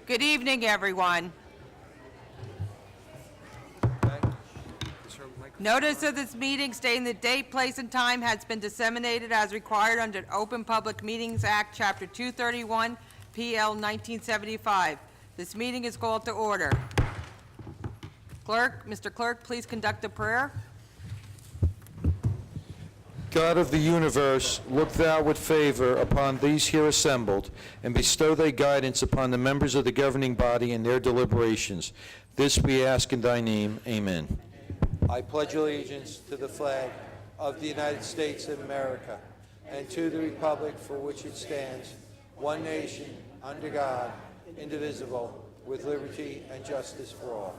Good evening, everyone. Notice of this meeting stating the date, place, and time has been disseminated as required under Open Public Meetings Act, Chapter 231, PL 1975. This meeting is called to order. Mr. Clerk, please conduct a prayer. God of the universe, look thou with favor upon these here assembled, and bestow thy guidance upon the members of the governing body in their deliberations. This we ask in thy name. Amen. I pledge allegiance to the flag of the United States of America, and to the republic for which it stands, one nation, under God, indivisible, with liberty and justice for all.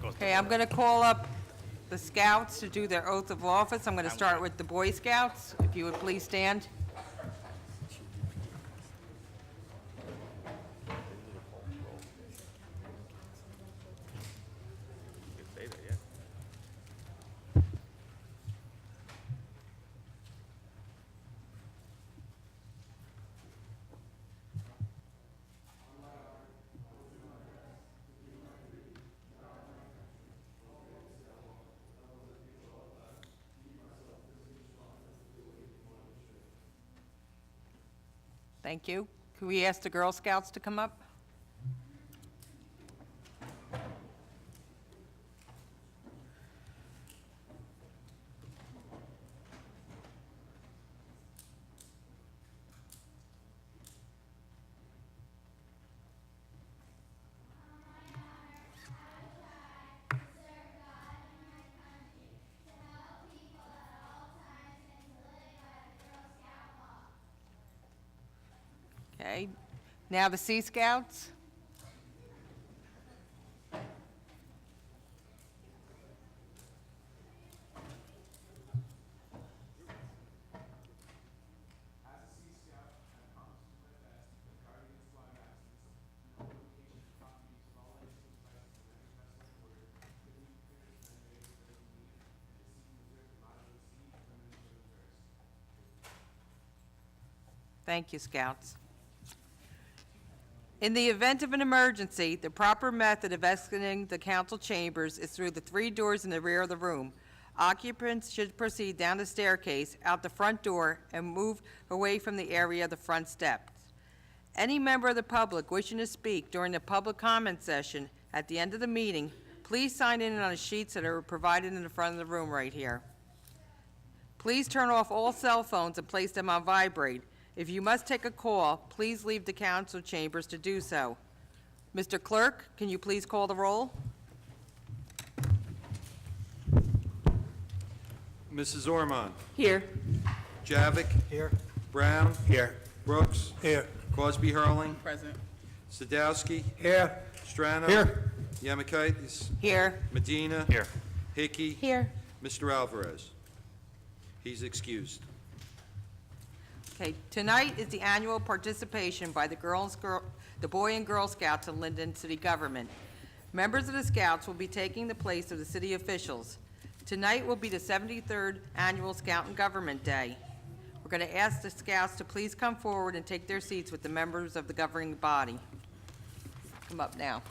Okay, I'm going to call up the Scouts to do their oath of office. I'm going to start with the Boy Scouts. If you would please stand. Thank you. Can we ask the Girl Scouts to come up? Okay, now the Sea Scouts. Thank you, Scouts. In the event of an emergency, the proper method of exiting the council chambers is through the 3 doors in the rear of the room. Occupants should proceed down the staircase, out the front door, and move away from the area of the front steps. Any member of the public wishing to speak during the public comment session at the end of the meeting, please sign in on the sheets that are provided in the front of the room right here. Please turn off all cell phones and place them on vibrate. If you must take a call, please leave the council chambers to do so. Mr. Clerk, can you please call the roll? Mrs. Ormond. Here. Javik. Here. Brown. Here. Brooks. Here. Crosby Hurling. Present. Sadowski. Here. Strano. Here. Yamakaitis. Here. Medina. Here. Hickey. Here. Mr. Alvarez. He's excused. Okay, tonight is the annual participation by the Boy and Girl Scouts of Linden City Government. Members of the Scouts will be taking the place of the city officials. Tonight will be the 73rd Annual Scout and Government Day. We're going to ask the Scouts to please come forward and take their seats with the members of the governing body. Come up now.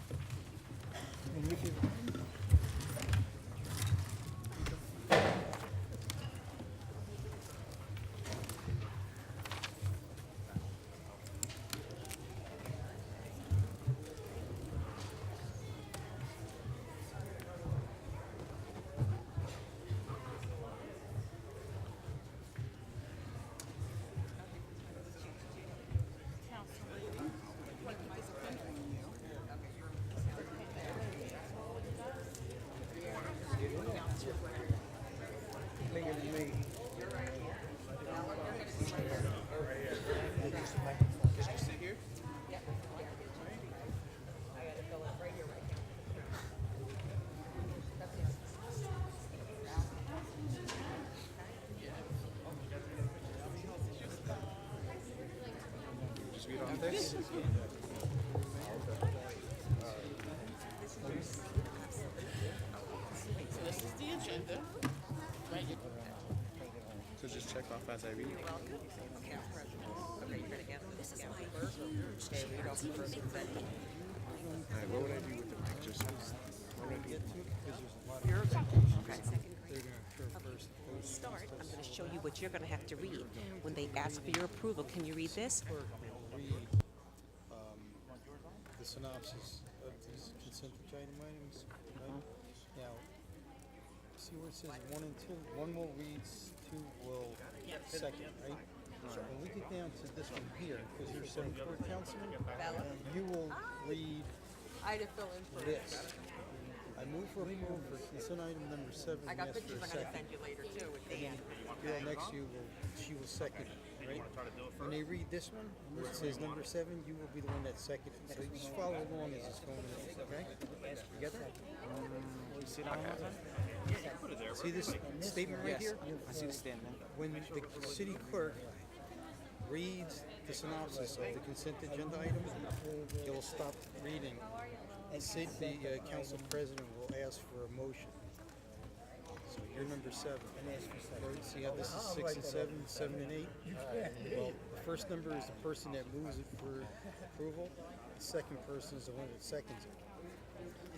this? So this is the agenda. Right. Because just check off as I read. Alright, what would I do with the mic? Just what would I do? Start, I'm going to show you what you're going to have to read. When they ask for your approval, can you read this? Clerk will read the synopsis of these consent item items. Right? Now, see where it says 1 and 2? One will read, 2 will second, right? When we get down to this one here, because you're 7th Court Councilman, you will read I had to fill in for this. I move for approval for consent item number 7. I got yes, pictures for a I'm gonna second. send you later too with Dan. Girl next to you she will second it, right? When they read this one, it says number 7, you will be the one that seconded it. So you just follow along as it's going along, okay? You got that? See this statement right here? I see the statement. When the city clerk reads the synopsis of the consent agenda item, it will stop reading. The council president will ask for a motion. So you're number 7. See how this is 6 and 7, 7 and 8? Well, the first number is the person that moves it for approval. The second person is the one that seconds it.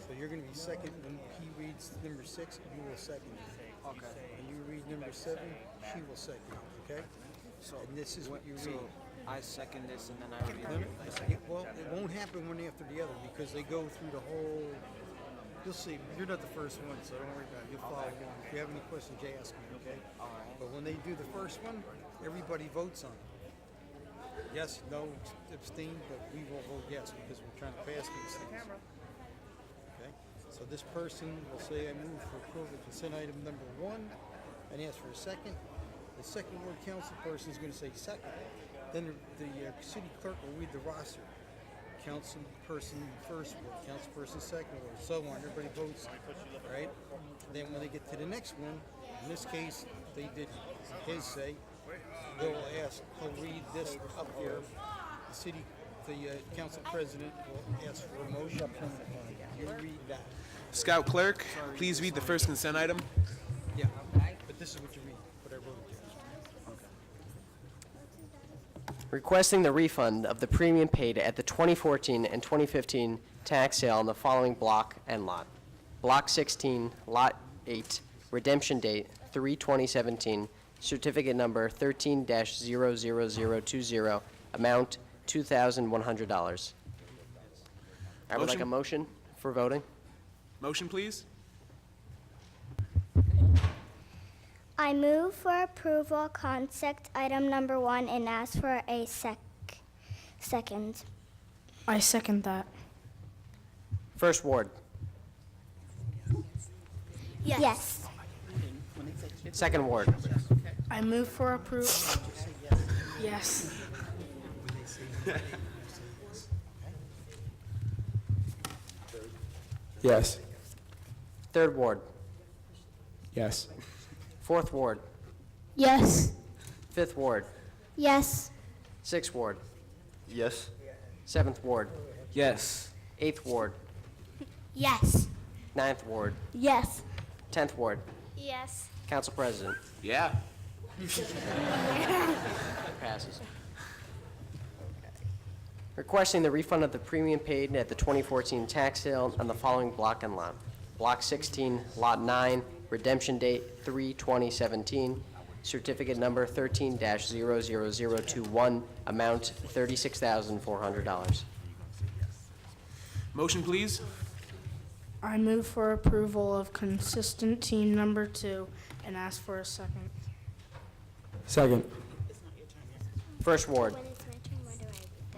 So you're going to be second when he reads number 6, you will second it. Okay. When you read number 7, she will second it, okay? So And this is what you read. I second this and then I read No, it. no, well, it won't happen one after the other because they go through the whole. You'll see. You're not the first one, so don't worry about it. You'll follow along. If you have any questions, you ask me, okay? All right. But when they do the first one, everybody votes on it. Yes, no, abstain, but we will vote yes because we're trying to pass these things. Okay? So this person will say, I move for approval consent item number 1 and ask for a second. The second ward council person is going to say second. Then the city clerk will read the roster. Council person first ward, council person second ward, so on. Everybody votes, right? Then when they get to the next one, in this case, they did his say. They'll ask, he'll read this up here. The council president will ask for a motion. You read that. Scout clerk, please read the first consent item. Yeah, but this is what you read, what I wrote here. Requesting the refund of the premium paid at the 2014 and 2015 tax sale on the following block and lot. Block 16, Lot 8, redemption date 3/2017, certificate number 13-00020, amount $2,100. I would like a motion for voting. Motion, please. I move for approval concept item number 1 and ask for a second. I second that. First ward. Yes. Second ward. I move for approval. Yes. Yes. Third ward. Yes. Fourth ward. Yes. Fifth ward. Yes. Sixth ward. Yes. Seventh ward. Yes. Eighth ward. Yes. Ninth ward. Yes. 10th ward. Yes. Council President. Yeah. Passes. Requesting the refund of the premium paid at the 2014 tax sale on the following block and lot. Block 16, Lot 9, redemption date 3/2017, certificate number 13-00021, amount $36,400. Motion, please. I move for approval of consistent team number 2 and ask for a second. Second. First ward.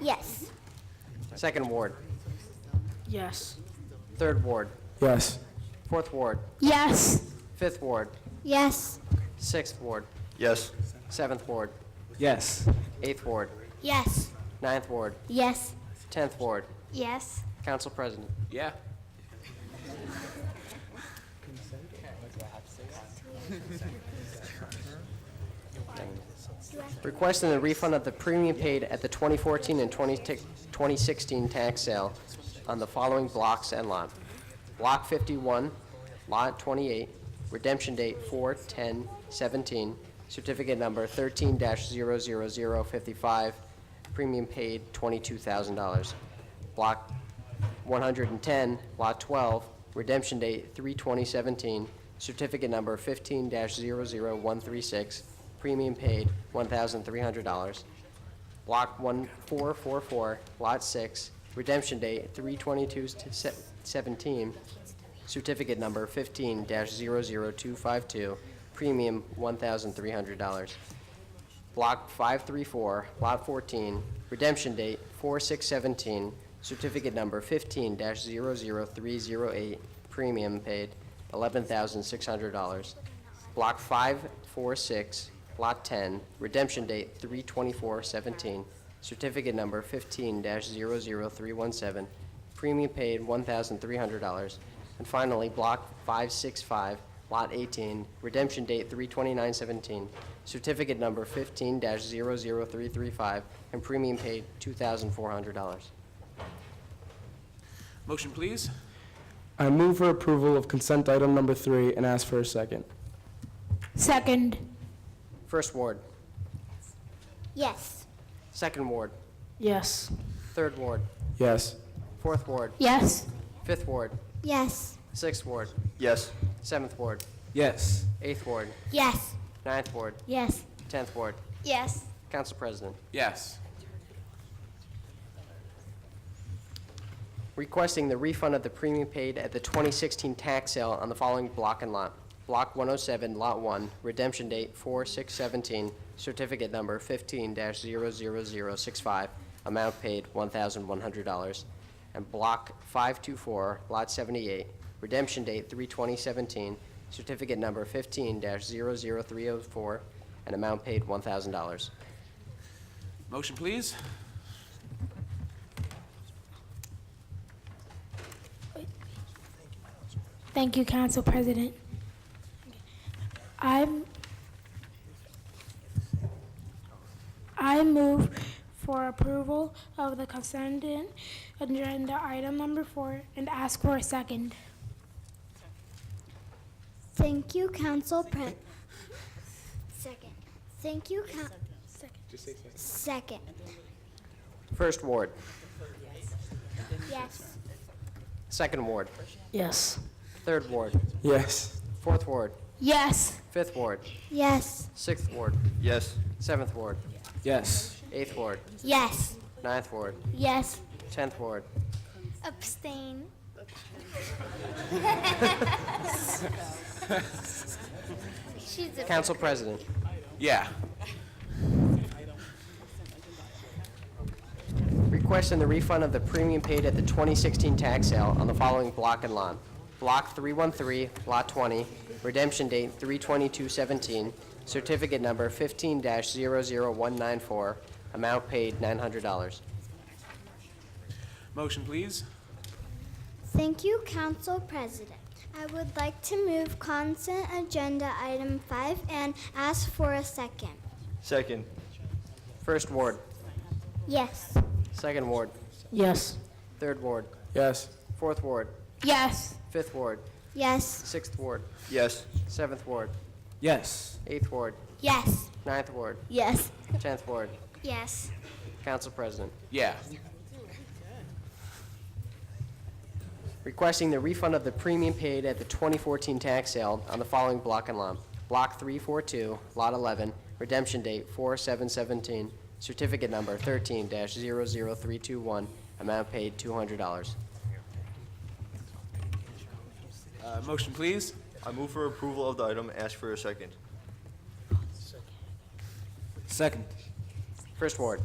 Yes. Second ward. Yes. Third ward. Yes. Fourth ward. Yes. Fifth ward. Yes. Sixth ward. Yes. Seventh ward. Yes. Eighth ward. Yes. Ninth ward. Yes. 10th ward. Yes. Council President. Yeah. Requesting the refund of the premium paid at the 2014 and 2016 tax sale on the following blocks and lot. Block 51, Lot 28, redemption date 4/10/17, certificate number 13-00055, premium paid $22,000. Block 110, Lot 12, redemption date 3/2017, certificate number 15-00136, premium paid $1,300. Block 1444, Lot 6, redemption date 3/22/17, certificate number 15-00252, premium $1,300. Block 534, Lot 14, redemption date 4/6/17, certificate number 15-00308, premium paid $11,600. Block 546, Lot 10, redemption date 3/24/17, certificate number 15-00317, premium paid $1,300. And finally, Block 565, Lot 18, redemption date 3/29/17, certificate number 15-00335, and premium paid $2,400. Motion, please. I move for approval of consent item number 3 and ask for a second. Second. First ward, Yes. second ward, Yes. third ward, Yes. fourth ward, Yes. fifth ward, Yes. sixth ward, Yes. seventh ward, Yes. eighth ward, Yes. ninth ward, Yes. 10th ward. Yes. Council President, Yes. requesting the refund of the premium paid at the 2016 tax sale on the following block and lot. Block 107, Lot 1, redemption date 4/6/17, certificate number 15-00065, amount paid $1,100. And Block 524, Lot 78, redemption date 3/20/17, certificate number 15-00304, and amount paid $1,000. Motion, please. Thank you, Council President. I move for approval of the consent agenda item number 4 and ask for a second. Thank you, Second. Thank you, Second. First ward, Yes. second ward, Yes. third ward, Yes. fourth ward, Yes. fifth ward, Yes. sixth ward, Yes. seventh ward, Yes. eighth ward, Yes. ninth ward, Yes. 10th ward. Abstain. She's a Council President, Yeah. requesting the refund of the premium paid at the 2016 tax sale on the following block and lot. Block 313, Lot 20, redemption date 3/22/17, certificate number 15-00194, amount paid $900. Motion, please. Thank you, Council President. I would like to move consent agenda item 5 and ask for a second. Second. First ward, Yes. second ward, Yes. third ward, Yes. fourth ward, Yes. fifth ward, Yes. sixth ward, Yes. seventh ward, Yes. eighth ward, Yes. ninth ward, Yes. 10th ward. Yes. Council President, Yeah. requesting the refund of the premium paid at the 2014 tax sale on the following block and lot. Block 342, Lot 11, redemption date 4/7/17, certificate number 13-00321, amount paid $200. Motion, please. I move for approval of the item. Ask for a second. Second. First ward,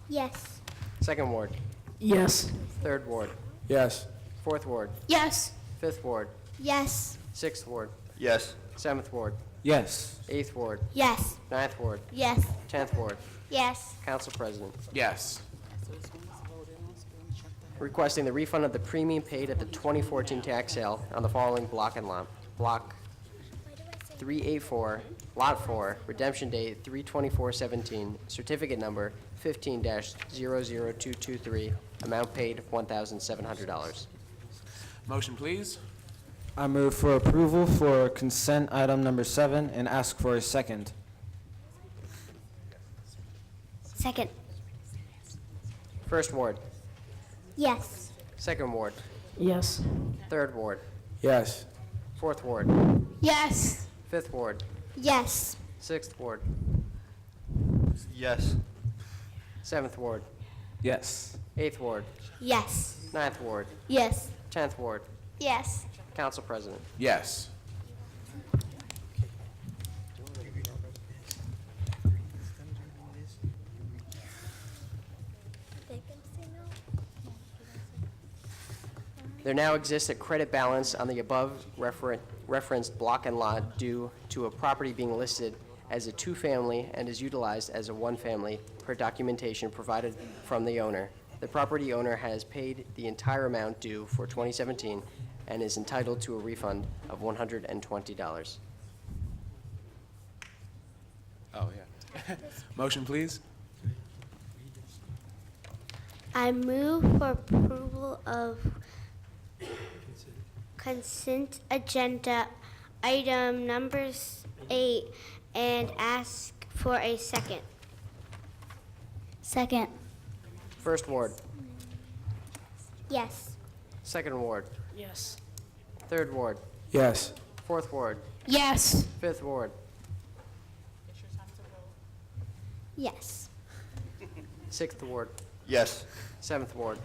Yes. second ward, Yes. third ward, Yes. fourth ward, Yes. fifth ward, Yes. sixth ward, Yes. seventh ward, Yes. eighth ward, Yes. ninth ward, Yes. 10th ward. Yes. Council President, Yes. requesting the refund of the premium paid at the 2014 tax sale on the following block and lot. Block 384, Lot 4, redemption date 3/24/17, certificate number 15-00223, amount paid $1,700. Motion, please. I move for approval for consent item number 7 and ask for a second. Second. First ward, Yes. second ward, Yes. third ward, Yes. fourth ward, Yes. fifth ward, Yes. sixth ward, Yes. seventh ward, Yes. eighth ward, Yes. ninth ward, Yes. 10th ward. Yes. Council President. Yes. There now exists a credit balance on the above referenced block and lot due to a property being listed as a two-family and is utilized as a one-family per documentation provided from the owner. The property owner has paid the entire amount due for 2017 and is entitled to a refund of $120. Oh, yeah. Motion, please. I move for approval of consent agenda item numbers 8 and ask for a second. Second. First ward, Yes. second ward, Yes. third ward, Yes. fourth ward, Yes. fifth ward, Yes. sixth ward, Yes. seventh ward,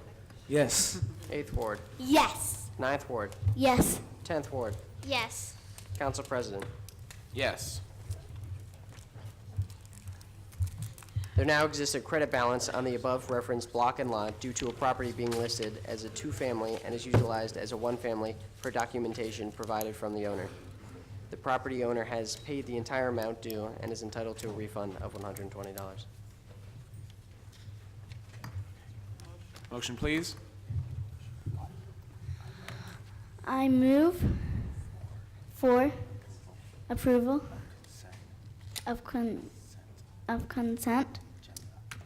Yes. eighth ward, Yes. ninth ward, Yes. 10th ward. Yes. Council President. Yes. There now exists a credit balance on the above referenced block and lot due to a property being listed as a two-family and is utilized as a one-family per documentation provided from the owner. The property owner has paid the entire amount due and is entitled to a refund of $120. Motion, please. I move for approval of consent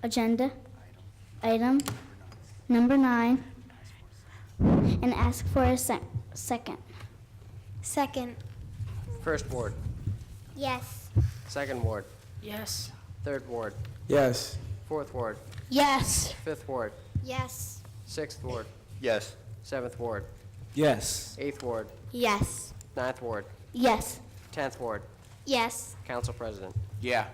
agenda item number 9 and ask for a second. Second. First ward, Yes. second ward, Yes. third ward, Yes. fourth ward, Yes. fifth ward, Yes. sixth ward, Yes. seventh ward, Yes. eighth ward, Yes. ninth ward, Yes. 10th ward. Yes. Council President. Yeah.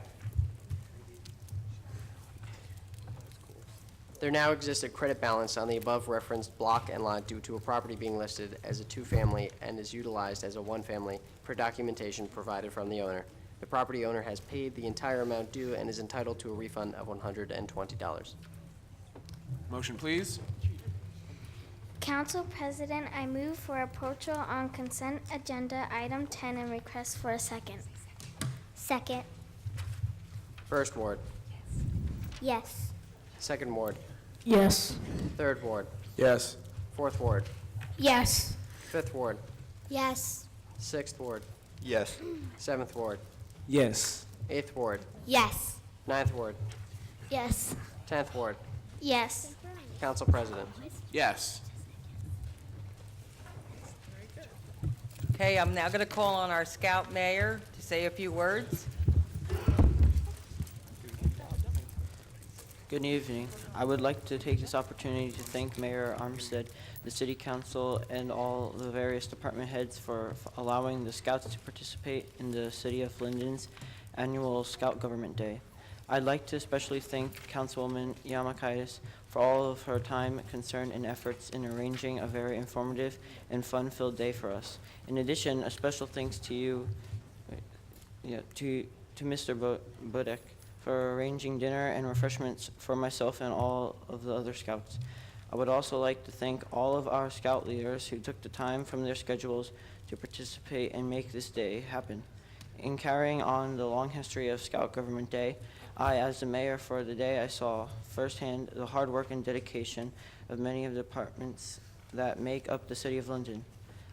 There now exists a credit balance on the above referenced block and lot due to a property being listed as a two-family and is utilized as a one-family per documentation provided from the owner. The property owner has paid the entire amount due and is entitled to a refund of $120. Motion, please. Council President, I move for approval on consent agenda item 10 and request for a second. Second. First ward, Yes. second ward, Yes. third ward, Yes. fourth ward, Yes. fifth ward, Yes. sixth ward, Yes. seventh ward, Yes. eighth ward, Yes. ninth ward, Yes. 10th ward. Yes. Council President. Yes. Okay, I'm now going to call on our Scout Mayor to say a few words. Good evening. I would like to take this opportunity to thank Mayor Armstead, the City Council, and all the various department heads for allowing the Scouts to participate in the City of Linden's annual Scout Government Day. I'd like to especially thank Councilwoman Yamakaitis for all of her time, concern, and efforts in arranging a very informative and fun-filled day for us. In addition, a special thanks to you, to Mr. Budek, for arranging dinner and refreshments for myself and all of the other Scouts. I would also like to thank all of our Scout leaders who took the time from their schedules to participate and make this day happen. In carrying on the long history of Scout Government Day, I, as the mayor for the day, I saw firsthand the hard work and dedication of many of the departments that make up the City of Linden.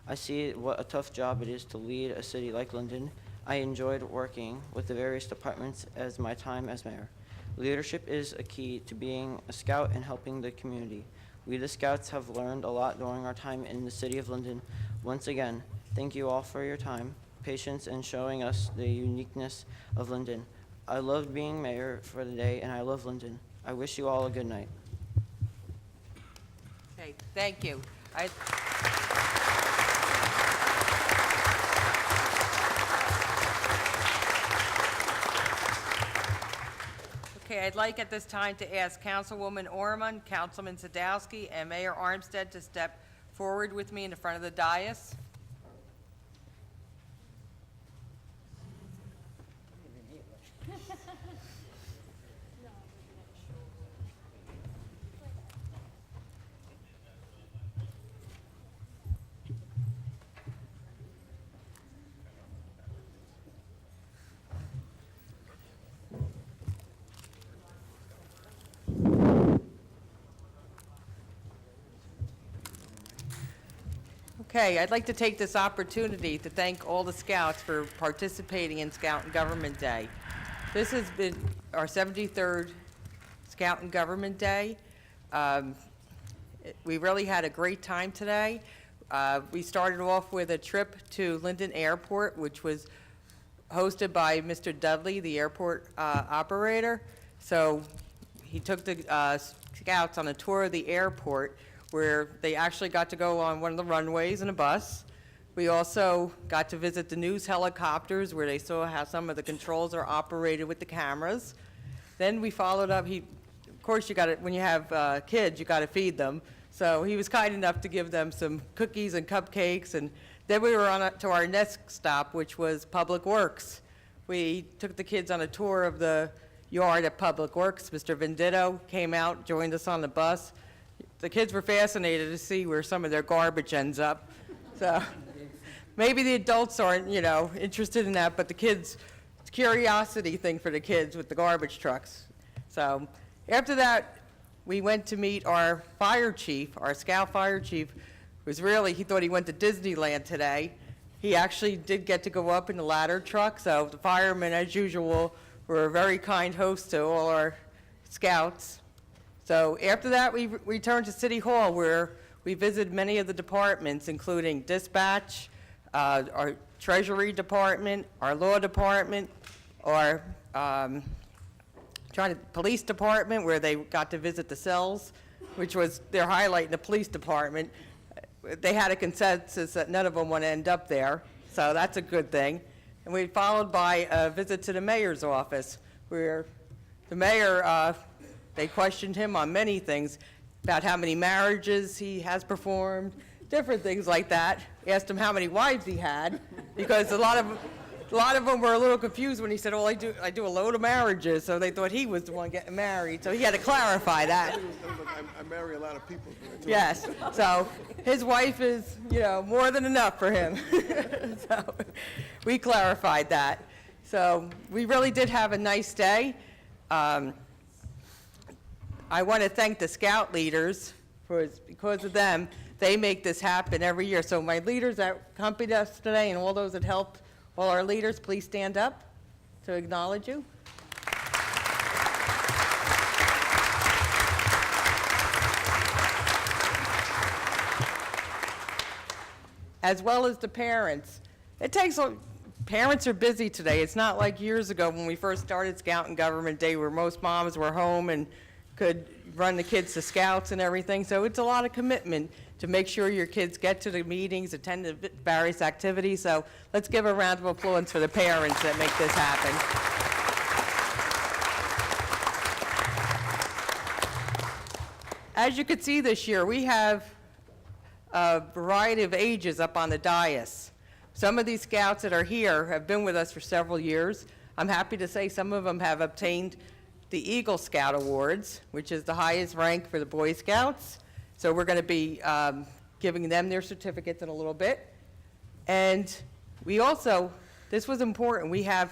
I see what a tough job it is to lead a city like Linden. I enjoyed working with the various departments as my time as mayor. Leadership is a key to being a Scout and helping the community. We, the Scouts, have learned a lot during our time in the City of Linden. Once again, Thank you all for your time, patience, and showing us the uniqueness of Linden. I loved being mayor for the day, and I love Linden. I wish you all a good night. Okay, thank you. Okay, I'd like at this time to ask Councilwoman Orman, Councilman Sadowski, and Mayor Armstead to step forward with me in the front of the dais. Okay, I'd like to take this opportunity to thank all the Scouts for participating in Scout and Government Day. This has been our 73rd Scout and Government Day. We really had a great time today. We started off with a trip to Linden Airport, which was hosted by Mr. Dudley, the airport operator. So he took the Scouts on a tour of the airport, where they actually got to go on one of the runways in a bus. We also got to visit the news helicopters, where they saw how some of the controls are operated with the cameras. Then we followed up, of course, you got to, when you have kids, you got to feed them. So he was kind enough to give them some cookies and cupcakes, and then we were on to our next stop, which was Public Works. We took the kids on a tour of the yard at Public Works. Mr. Venditto came out, joined us on the bus. The kids were fascinated to see where some of their garbage ends up. So maybe the adults aren't, interested in that, but the kids, it's a curiosity thing for the kids with the garbage trucks. So after that, we went to meet our fire chief, our Scout fire chief, he thought he went to Disneyland today. He actually did get to go up in the ladder truck, so the firemen, as usual, were a very kind host to all our Scouts. So after that, we returned to City Hall, where we visited many of the departments, including dispatch, our Treasury Department, our Law Department, our Police Department, where they got to visit the cells, which was their highlight in the Police Department. They had a consensus that none of them want to end up there, so that's a good thing. And we followed by a visit to the mayor's office, where the mayor, they questioned him on many things, about how many marriages he has performed, different things like that. Asked him how many wives he had, because a lot of them were a little confused when he said, "Oh, I do a load of marriages," so they thought he was the one getting married. So he had to clarify that. I marry a lot of people. Yes. So his wife is, more than enough for him. So we clarified that. So we really did have a nice day. I want to thank the Scout leaders, because of them, they make this happen every year. So my leaders that accompanied us today, and all those that helped, all our leaders, please stand up to acknowledge you. As well as the parents. Parents are busy today. It's not like years ago when we first started Scout and Government Day, where most moms were home and could run the kids to Scouts and everything. So it's a lot of commitment to make sure your kids get to the meetings, attend the various activities. So let's give a round of applause for the parents that make this happen. As you can see this year, we have a variety of ages up on the dais. Some of these Scouts that are here have been with us for several years. I'm happy to say some of them have obtained the Eagle Scout Awards, which is the highest rank for the Boy Scouts. So we're going to be giving them their certificates in a little bit. And we also, this was important, we have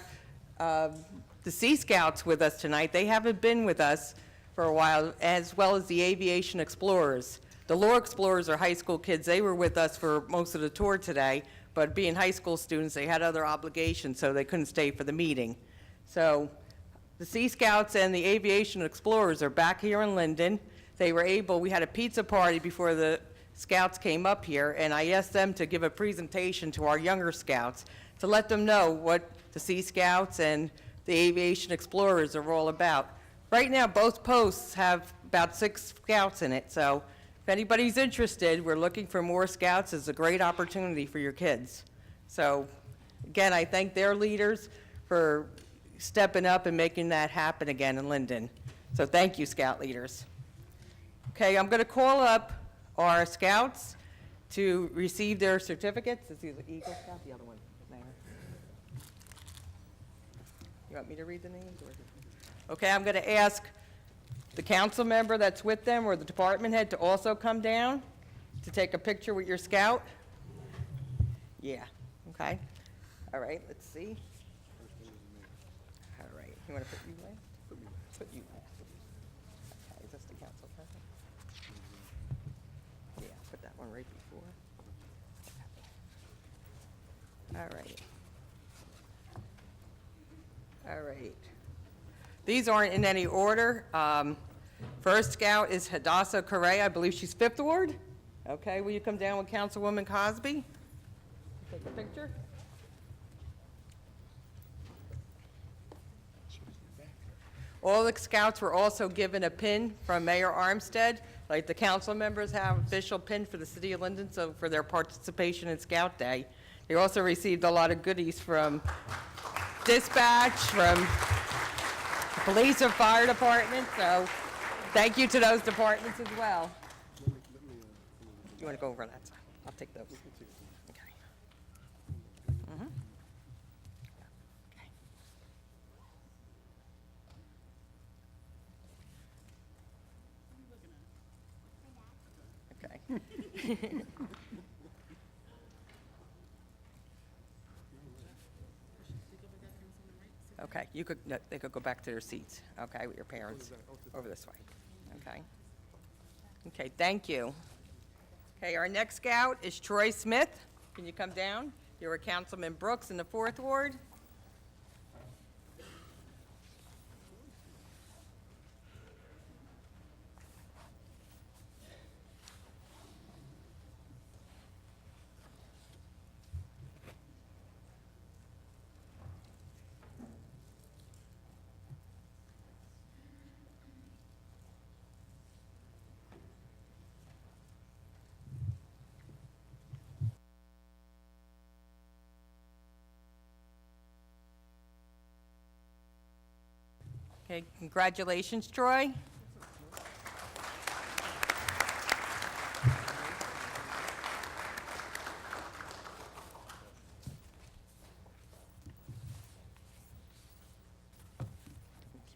the Sea Scouts with us tonight. They haven't been with us for a while, as well as the Aviation Explorers. The Law Explorers are high school kids. They were with us for most of the tour today, but being high school students, they had other obligations, so they couldn't stay for the meeting. So the Sea Scouts and the Aviation Explorers are back here in Linden. We had a pizza party before the scouts came up here, and I asked them to give a presentation to our younger scouts to let them know what the Sea Scouts and the Aviation Explorers are all about. Right now, both posts have about 6 scouts in it, so if anybody's interested, we're looking for more scouts. It's a great opportunity for your kids. So, again, I thank their leaders for stepping up and making that happen again in Linden. So thank you, Scout leaders. Okay, I'm going to call up our scouts to receive their certificates. Is either Eagle Scout, the other one? Mayor. You want me to read the names? Okay, I'm going to ask the council member that's with them or the department head to also come down to take a picture with your scout. Yeah, okay. All right, let's see. All right, you want to put you last? Put you last. Okay, is this the council president? Yeah, put that one right before. All right. All right. These aren't in any order. First scout is Hadassah Correa. I believe she's 5th Ward. Okay, will you come down with Councilwoman Cosby? Take a picture. All the scouts were also given a pin from Mayor Armstead, like the council members have official pin for the city of Linden, so for their participation in Scout Day. They also received a lot of goodies from dispatch, from the police and fire department, so thank you to those departments as well. You want to go over that side? I'll take those. Okay. Mhm. Okay. Okay, you could, no, they could go back to their seats, okay, with your parents, over this way, okay? Okay, thank you. Okay, our next scout is Troy Smith. Can you come down? You were Councilman Brooks in the 4th Ward. Okay, congratulations, Troy.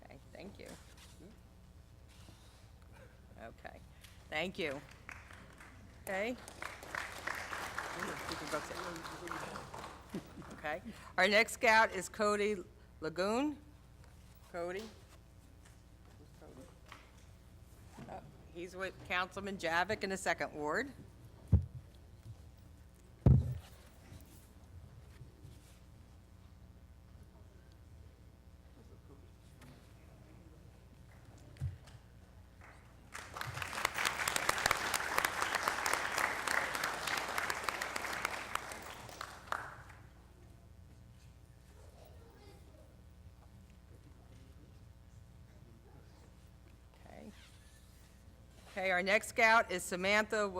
Okay, thank you. Okay, thank you. Okay. You can go sit. Okay, our next scout is Cody Lagoon. Cody? Who's Cody? Oh, he's with Councilman Javik in the 2nd Ward. Okay, our next scout is Samantha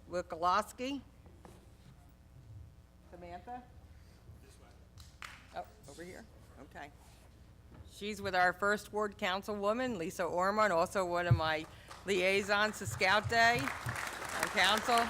Wikolowski. Samantha? Oh, over here? Okay. She's with our 1st Ward Councilwoman, Lisa Ormond, also one of my liaisons to Scout Day on council.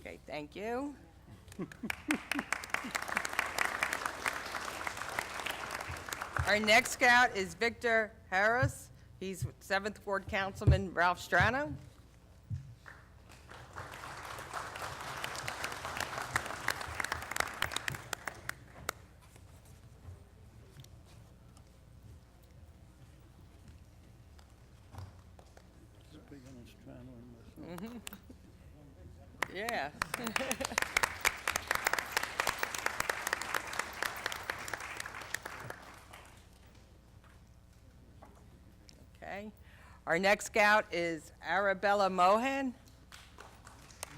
Okay, thank you. Our next scout is Victor Harris. He's 7th Ward Councilman Ralph Strano. Yeah. Okay. Our next scout is Arabella Mohan.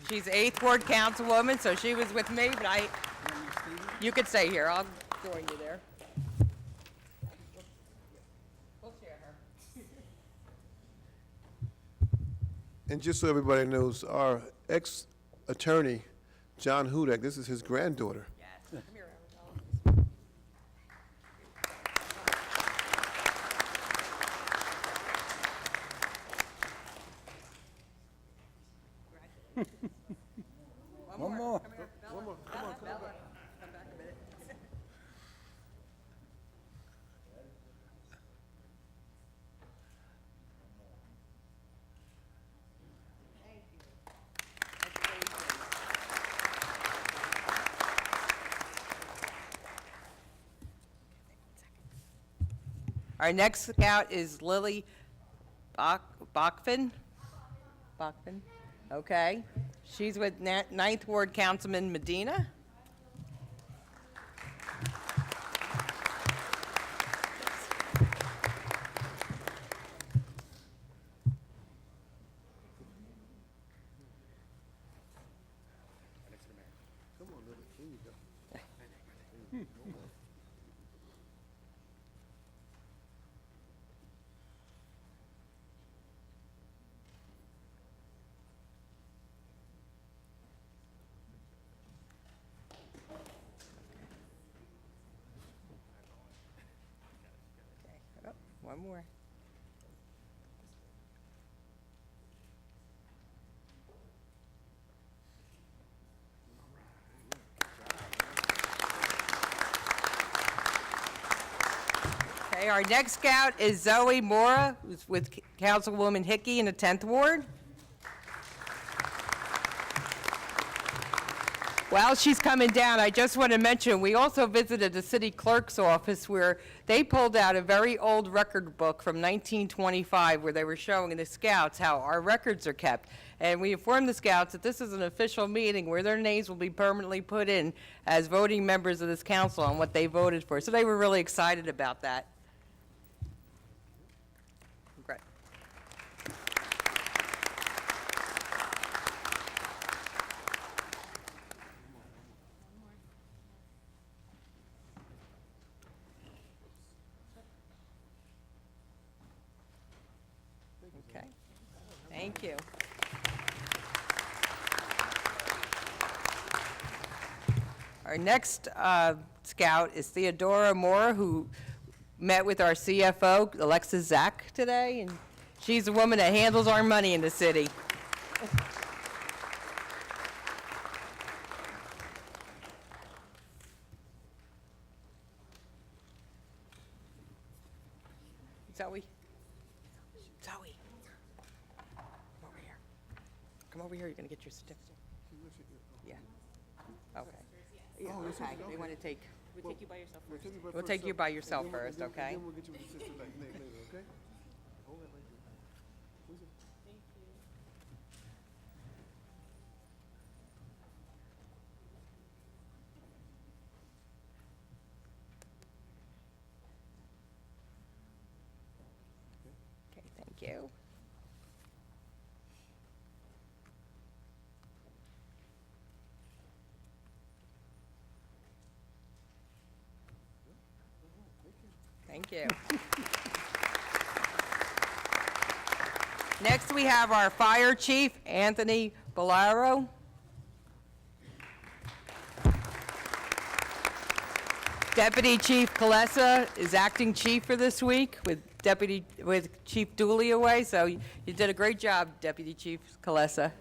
She's 8th Ward Councilwoman, so she was with me, but you could stay here. I'll join you there. We'll share her. And just so everybody knows, our ex-attorney, John Hudak, this is his granddaughter. Yes. Come here, Arabella. One more. Come here, Bella. One more. Come on, Bella. Come back a minute. Thank you. Our next scout is Lily Bachman. Bachman, okay. She's with 9th Ward Councilman Medina. Okay. Oh, one more. Okay, our next scout is Zoe Mora, who's with Councilwoman Hickey in the 10th Ward. While she's coming down, I just want to mention, we also visited the city clerk's office where they pulled out a very old record book from 1925 where they were showing the scouts how our records are kept. And we informed the scouts that this is an official meeting where their names will be permanently put in as voting members of this council on what they voted for. So they were really excited about that. Great. Okay, thank you. Our next scout is Theodora Moore, who met with our CFO, Alexis Zach, today, and she's the woman that handles our money in the city. Zoe? Zoe? Come over here. Come over here, you're gonna get your certificate. Yeah. Okay. Yeah, okay, they wanna take, We'll take you by yourself first. we'll take you by yourself first, okay? Then we'll get you with the sister later, okay? Hold it right there. Okay, thank you. Thank you. Next, we have our Fire Chief, Anthony Bolaro. Deputy Chief Kalesa is acting chief for this week with Chief Dooley away, so you did a great job, Deputy Chief Kalesa.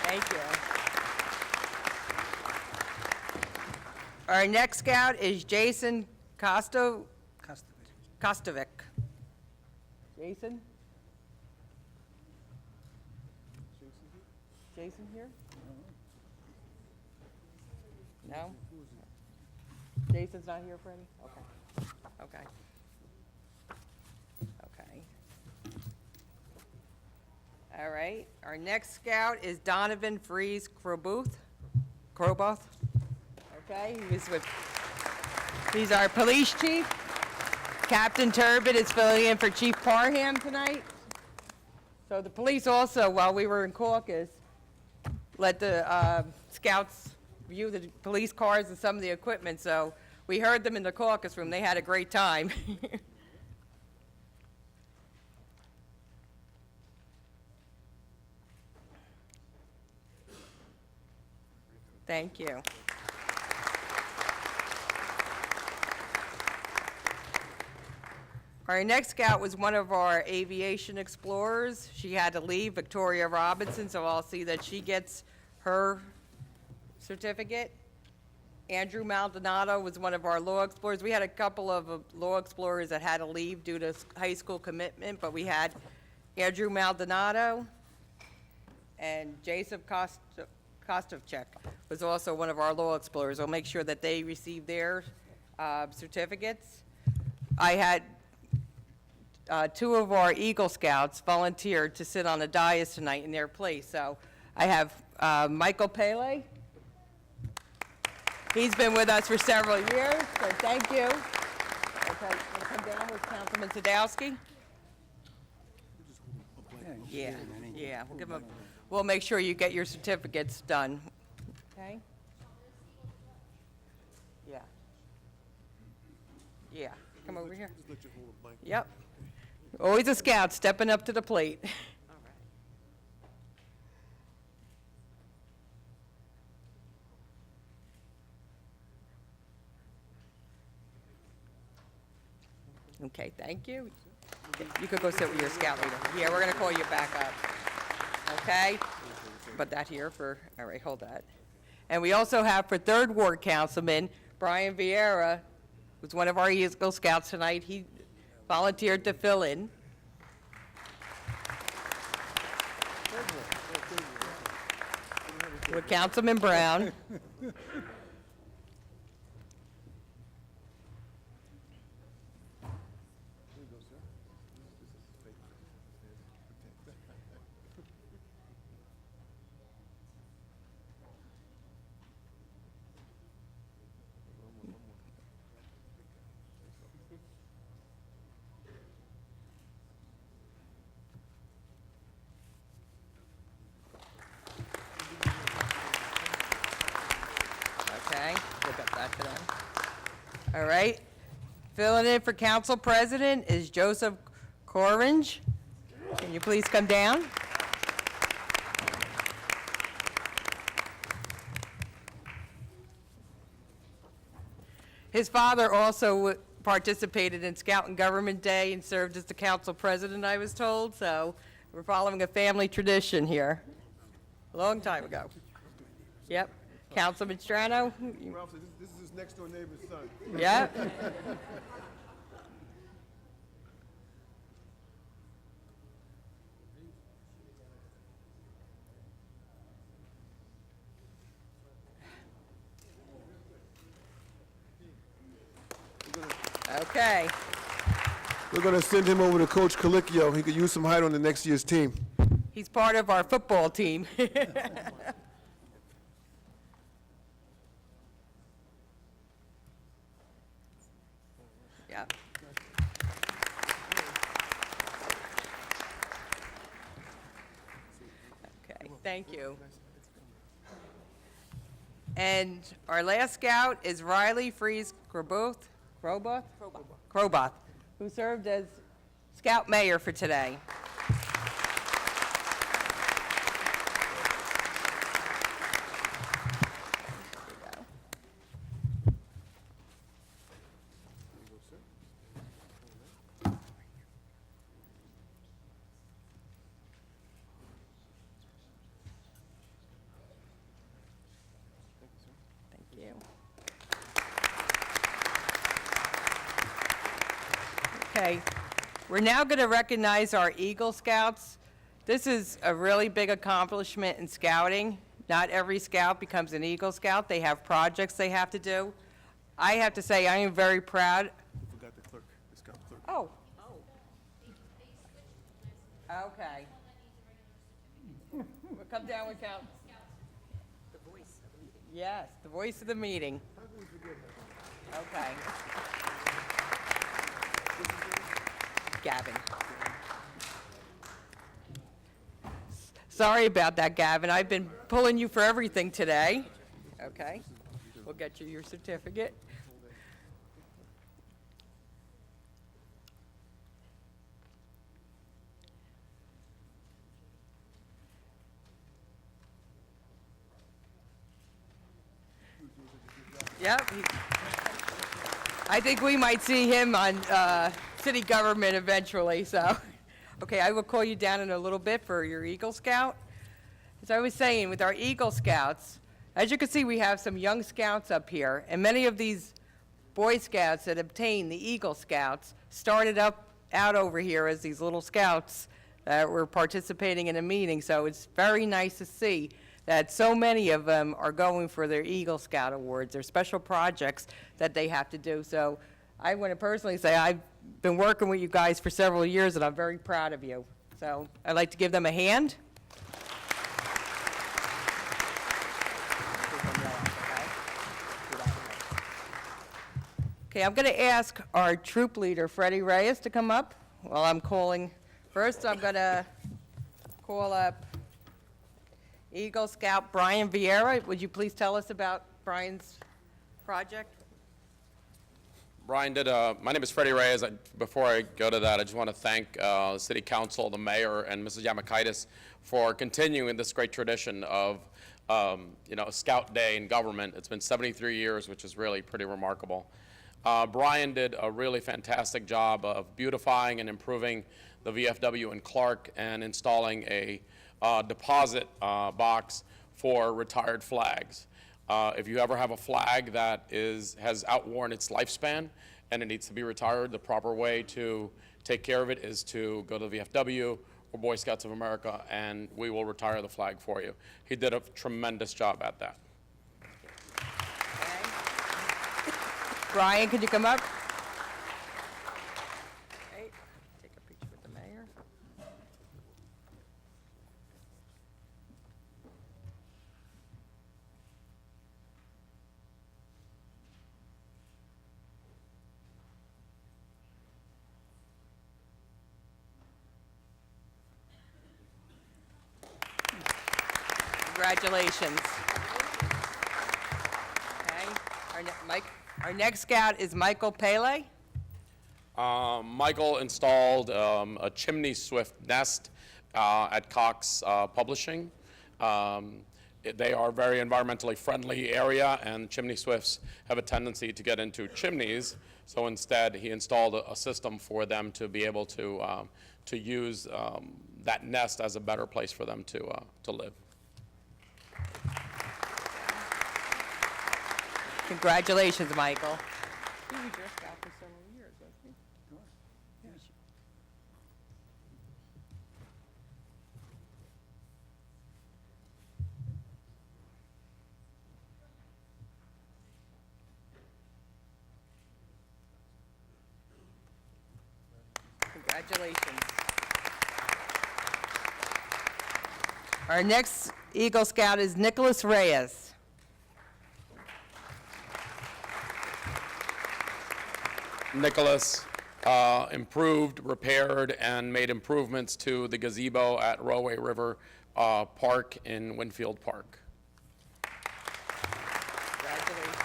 Thank you. Our next scout is Jason Kostovic. Jason? Jason here? No? Jason's not here, Freddie? Okay. Okay. Okay. All right, our next scout is Donovan Freeze Kroboth. Okay, he's our police chief. Captain Turbot is filling in for Chief Parham tonight. So the police also, while we were in caucus, let the scouts view the police cars and some of the equipment, so we heard them in the caucus room. They had a great time. Thank you. Our next scout was one of our aviation explorers. She had to leave, Victoria Robinson, so I'll see that she gets her certificate. Andrew Maldonado was one of our law explorers. We had a couple of law explorers that had to leave due to high school commitment, but we had Andrew Maldonado and Jason Kostovchek was also one of our law explorers. I'll make sure that they receive their certificates. I had two of our Eagle Scouts volunteered to sit on the dais tonight in their place. So I have Michael Pele. He's been with us for several years, so thank you. Okay, wanna come down with Councilman Sadowski? Yeah, we'll give him, we'll make sure you get your certificates done. Okay? Yeah, come over here. Yep. Always a scout, stepping up to the plate. Okay, thank you. You could go sit with your scout leader. Yeah, we're gonna call you back up. Okay? Put that here for, all right, hold that. And we also have for 3rd Ward Councilman, Brian Vieira, who's one of our Eagle Scouts tonight. He volunteered to fill in. With Councilman Brown. Okay, we'll get that to them. All right. Filling in for Council President is Joseph Coringe. Can you please come down? His father also participated in Scout and Government Day and served as the council president, I was told, so we're following a family tradition here. A long time ago. Yep. Councilman Strano? Ralph said this is his next door neighbor's son. Yep. Okay. We're gonna send him over to Coach Colicchio. He could use some height on the next year's team. He's part of our football team. Yeah. Okay, thank you. And our last scout is Riley Freeze Kroboth, who served as scout mayor for today. Okay, we're now going to recognize our Eagle Scouts. This is a really big accomplishment in scouting. Not every scout becomes an Eagle Scout. They have projects they have to do. I have to say, I am very proud. Forgot the clerk, the scout clerk. Oh. Okay. We'll come down with count. The voice of the meeting. Yes, the voice of the meeting. Okay. Gavin. Sorry about that, Gavin. I've been pulling you for everything today. Okay. We'll get you your certificate. Yep. I think we might see him on city government eventually, so. Okay, I will call you down in a little bit for your Eagle Scout. As I was saying, with our Eagle Scouts, as you can see, we have some young scouts up here, and many of these Boy Scouts that obtained the Eagle Scouts started out over here as these little scouts that were participating in a meeting, so it's very nice to see that so many of them are going for their Eagle Scout awards, their special projects that they have to do. So I want to personally say I've been working with you guys for several years, and I'm very proud of you. So I'd like to give them a hand. Okay, I'm going to ask our troop leader, Freddie Reyes, to come up while I'm calling. First, I'm going to call up Eagle Scout Brian Vieira. Would you please tell us about Brian's project? Brian did, my name is Freddie Reyes. Before I go to that, I just want to thank the City Council, the Mayor, and Mrs. Yamakaitis for continuing this great tradition of, Scout Day in government. It's been 73 years, which is really pretty remarkable. Brian did a really fantastic job of beautifying and improving the VFW in Clark and installing a deposit box for retired flags. If you ever have a flag that has outworn its lifespan and it needs to be retired, the proper way to take care of it is to go to the VFW or Boy Scouts of America, and we will retire the flag for you. He did a tremendous job at that. Brian, could you come up? Okay, take a picture with the mayor. Congratulations. Okay, our next scout is Michael Pele. Michael installed a chimney swift nest at Cox Publishing. They are a very environmentally friendly area, and chimney swifts have a tendency to get into chimneys. So instead, he installed a system for them to be able to use that nest as a better place for them to live. Congratulations, Michael. He was your scout for several years, wasn't he? Congratulations. Our next Eagle Scout is Nicholas Reyes. Nicholas improved, repaired, and made improvements to the gazebo at Rowway River Park in Winfield Park. Congratulations.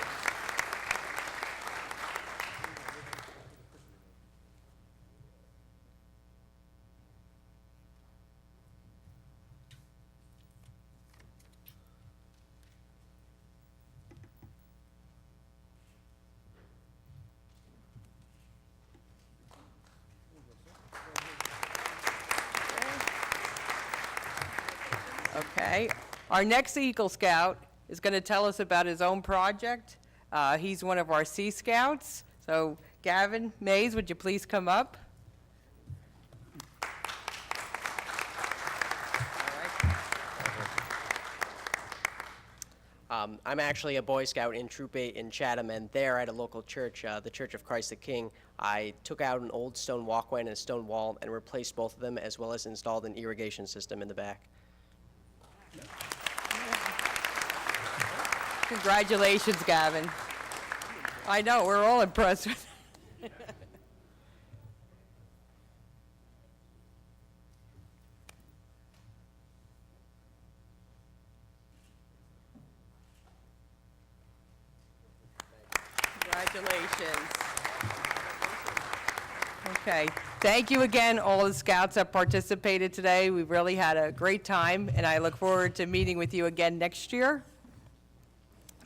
Okay, our next Eagle Scout is going to tell us about his own project. He's one of our Sea Scouts. So Gavin Mays, would you please come up? I'm actually a Boy Scout in Troop 8 in Chatham, and there at a local church, the Church of Christ the King, I took out an old stone walkway and a stone wall and replaced both of them, as well as installed an irrigation system in the back. Congratulations, Gavin. I know, we're all impressed with it. Congratulations. Okay, thank you again, all the scouts that participated today. We really had a great time, and I look forward to meeting with you again next year.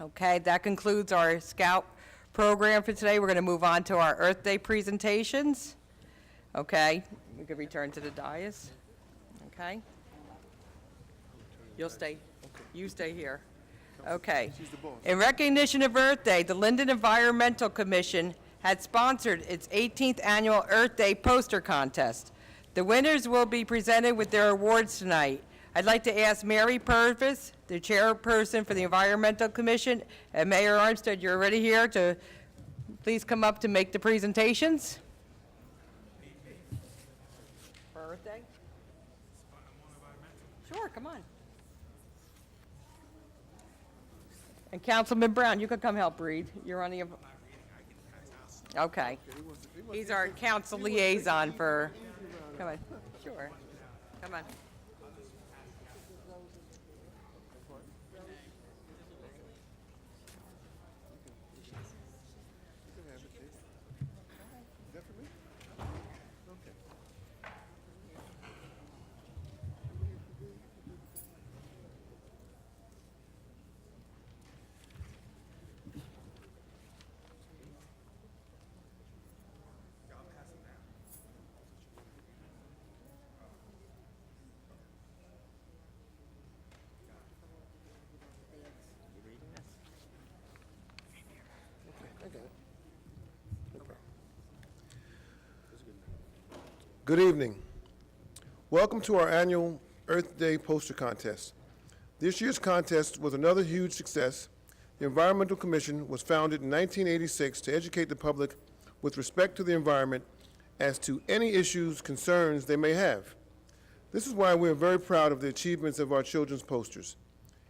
Okay, that concludes our scout program for today. We're going to move on to our Earth Day presentations. Okay, we could return to the dais. Okay? You'll stay, you stay here. Okay. In recognition of Earth Day, the Linden Environmental Commission had sponsored its 18th annual Earth Day poster contest. The winners will be presented with their awards tonight. I'd like to ask Mary Purvis, the chairperson for the Environmental Commission, and Mayor Armstead, you're already here to please come up to make the presentations. For Earth Day? Sure, come on. And Councilman Brown, you could come help read. You're on the, okay. He's our council liaison for, come on, sure, come on. Good evening. Welcome to our annual Earth Day poster contest. This year's contest was another huge success. The Environmental Commission was founded in 1986 to educate the public with respect to the environment as to any issues, concerns they may have. This is why we are very proud of the achievements of our children's posters.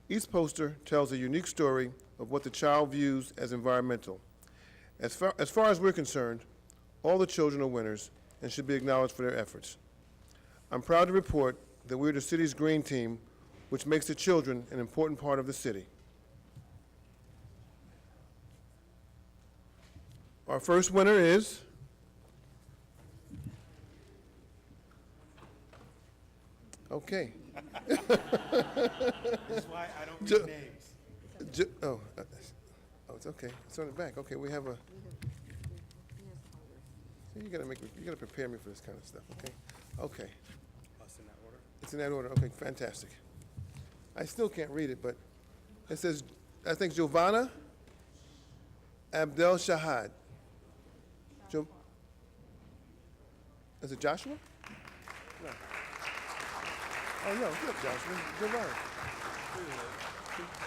Each poster tells a unique story of what the child views as environmental. As far as we're concerned, all the children are winners and should be acknowledged for their efforts. I'm proud to report that we're the city's green team, which makes the children an important part of the city. Our first winner is okay. This is why I don't read names. Oh, it's okay. It's on the back. Okay, we have a. You gotta prepare me for this kind of stuff. Okay. Okay. It's in that order. It's in that order. Okay, fantastic. I still can't read it, but it says, I think Giovanna Abdel Shahad. Is it Joshua? No. Oh, no, it's not Joshua. Giovanna.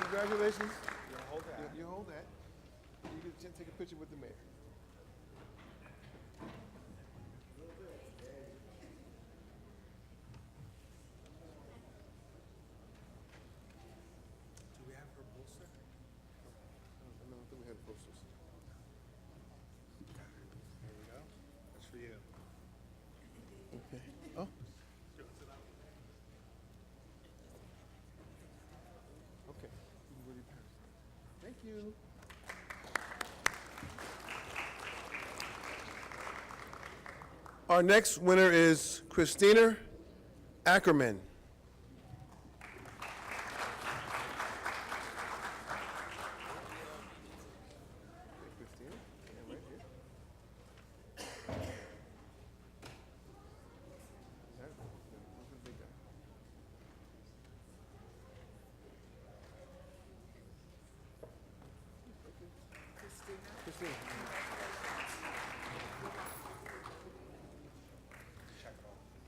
Congratulations. You hold that. You hold that. You can take a picture with the mayor. Do we have her poster? I don't think we had posters. There we go. That's for you. Okay. Oh. Okay. Thank you. Our next winner is Christina Ackerman.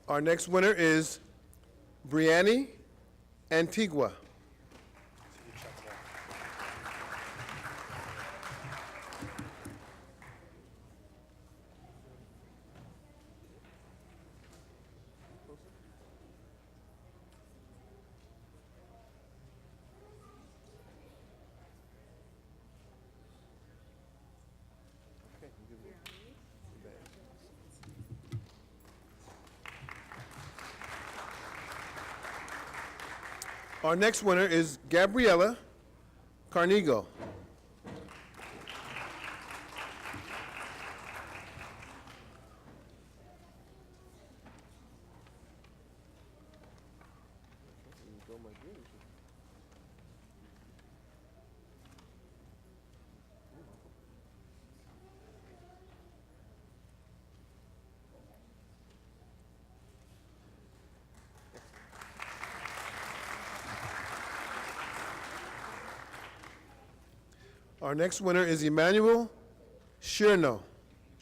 Our next winner is Brianni Antigua. Our next winner is Gabriella Carnigo. Our next winner is Emmanuel Shirino.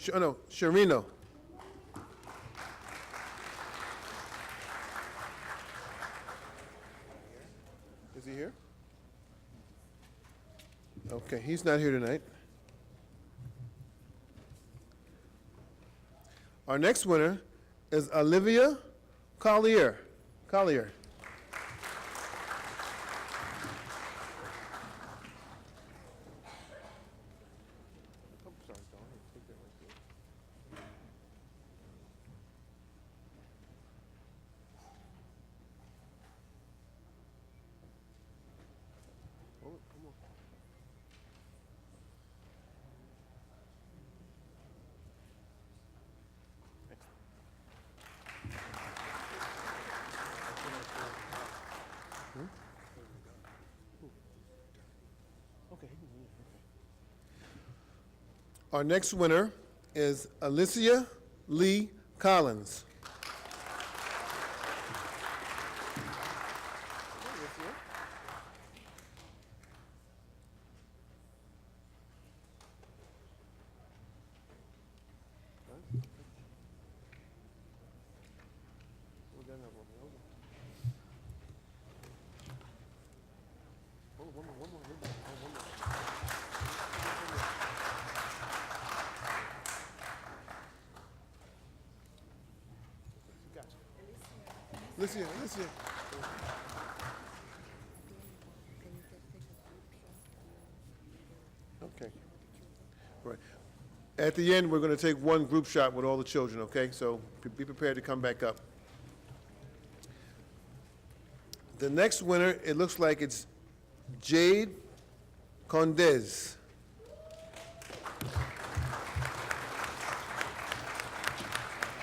Shirino. Is he here? Okay, he's not here tonight. Our next winner is Olivia Collier. Collier. Our next winner is Alicia Lee Collins. Alicia. Okay. All right. At the end, we're going to take one group shot with all the children, okay? So be prepared to come back up. The next winner, it looks like it's Jade Condez.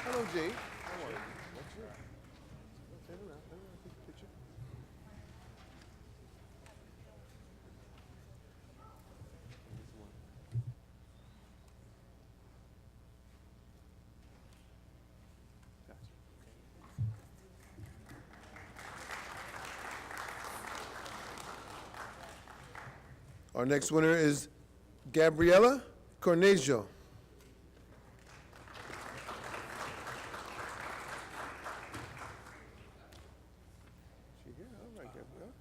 Hello, Jade. How are you? What's your? Turn around. Take a picture. Our next winner is Gabriela Cornejo. She here? All right, Gabriela.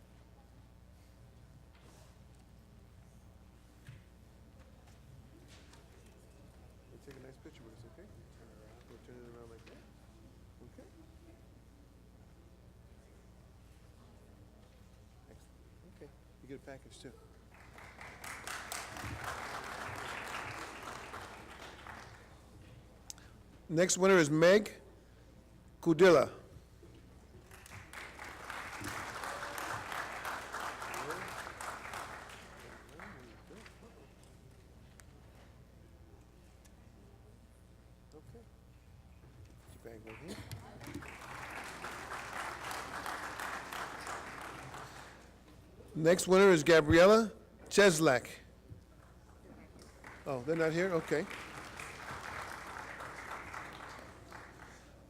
Let's take a nice picture with us, okay? Turn it around. We'll turn it around like that. Okay. Excellent. Okay. You get a package too. Next winner is Meg Kudilla. Okay. Put your bag right here. Next winner is Gabriella Cheslak. Oh, they're not here? Okay.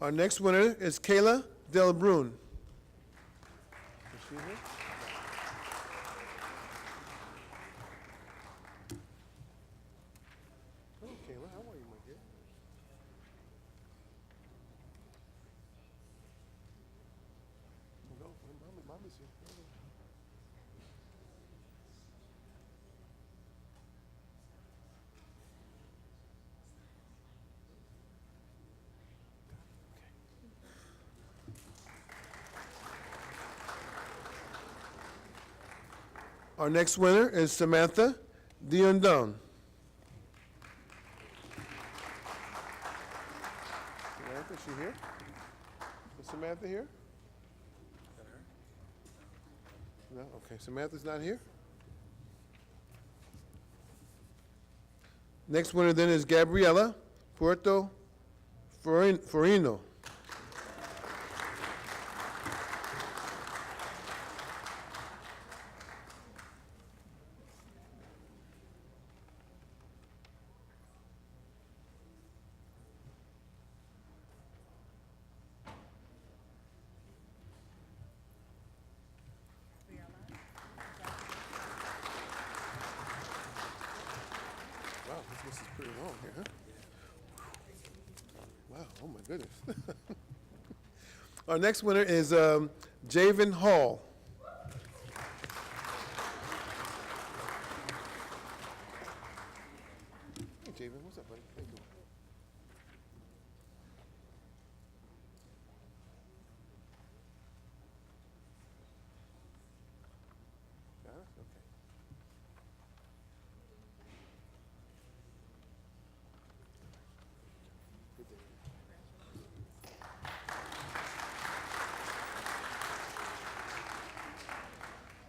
Our next winner is Kayla Del Brun. Is she here? Hello, Kayla. How are you, my dear? No, mommy's here. Our next winner is Samantha Diondon. Samantha, is she here? Is Samantha here? No? Okay, Samantha's not here? Next winner then is Gabriela Puerto Forino. Wow, this list is pretty long here, huh? Wow, oh my goodness. Our next winner is Javen Hall. Hey, Javen, what's up, buddy? How you doing? Got it? Okay.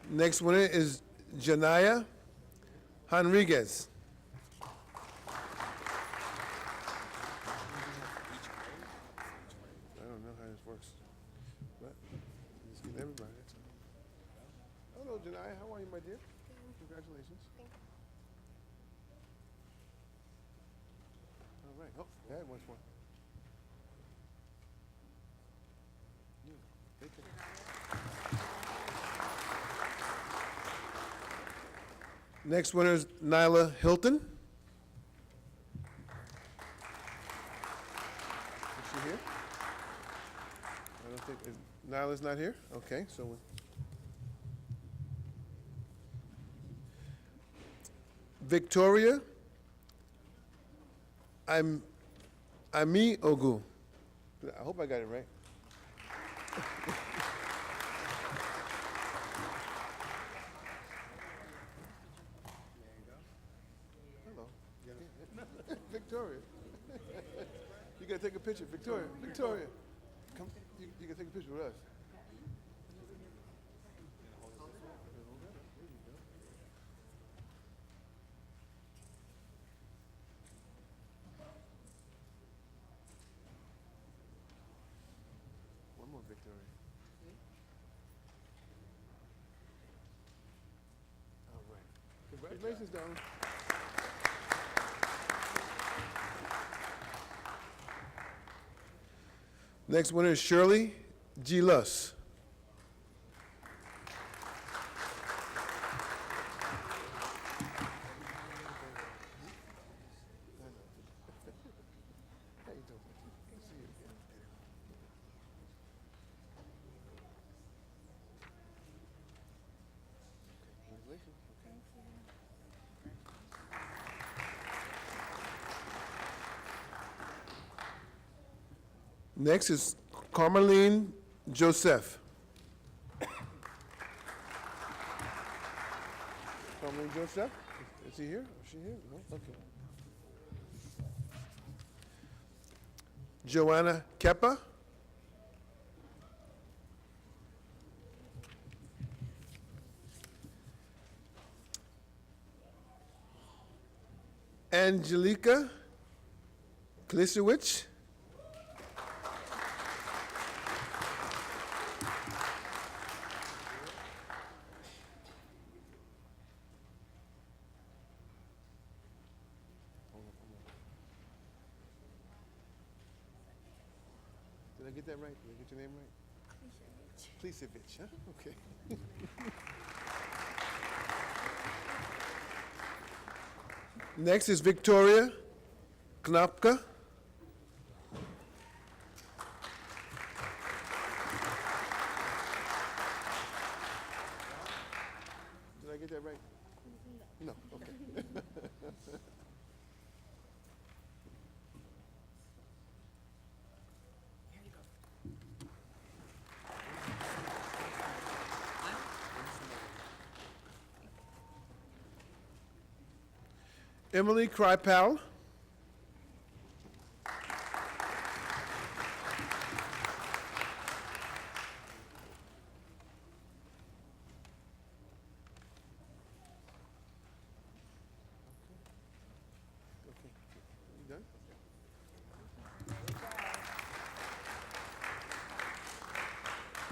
Next winner is Janaya Henriquez. I don't know how this works, but just get everybody. That's all. Hello, Janaya. How are you, my dear? Congratulations. All right. Oh, Dad wants one. Yeah, take it. Next winner is Nyla Hilton. Is she here? I don't think, Nyla's not here? Okay, so. Victoria Ami Ogu. I hope I got it right. Hello. Victoria. You gotta take a picture. Victoria. Victoria. Come, you gotta take a picture with us. One more, Victoria. All right. Congratulations, darling. Next winner is Shirley G. Luss. How you doing? Good to see you again. Congratulations. Next is Carmeline Joseph. Carmeline Joseph? Is he here? Is she here? No? Okay. Joanna Keppa. Angelica Klisiewicz. Did I get that right? Did I get your name right? Klisiewicz, huh? Okay. Next is Victoria Knapka. Did I get that right? No, okay. Emily Krypal.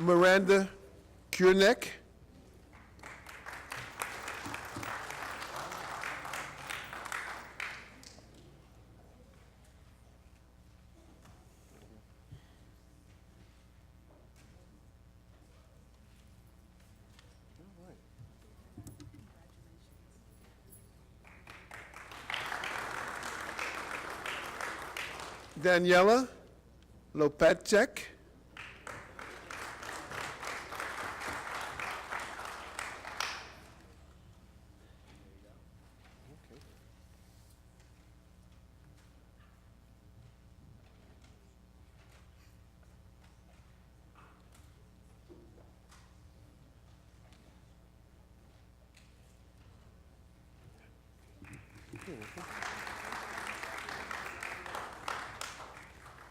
Miranda Kurnek. Daniela Lopatchek.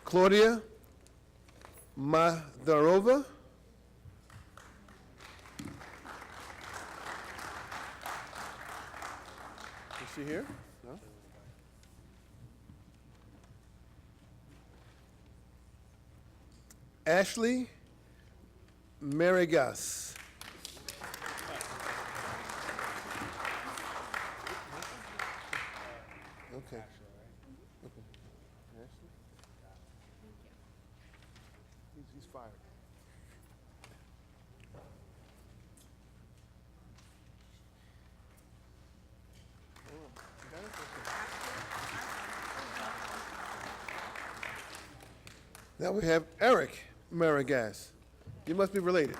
Claudia Madarova. Is she here? No? Ashley Marigas. Okay. Okay. Ashley? He's fired. Now we have Eric Marigas. You must be related.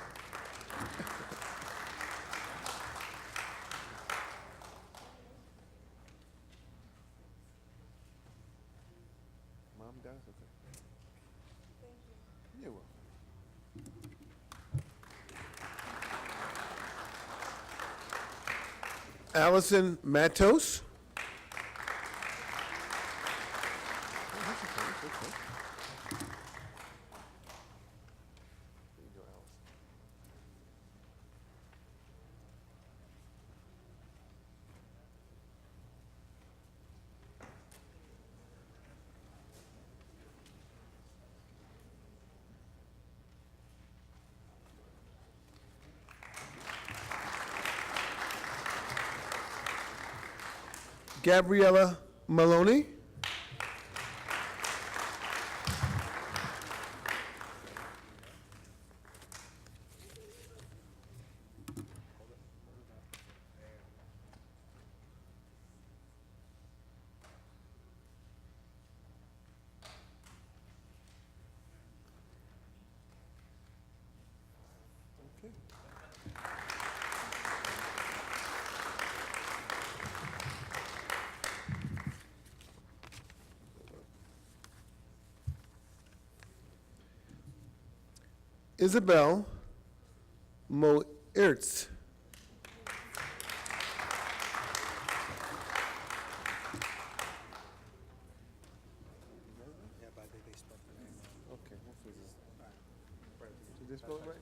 Mom, Dad, okay. You're welcome. Allison Matos. Gabriella Maloney. Isabel Moertz. Okay, we'll figure it out. Did they spell it right?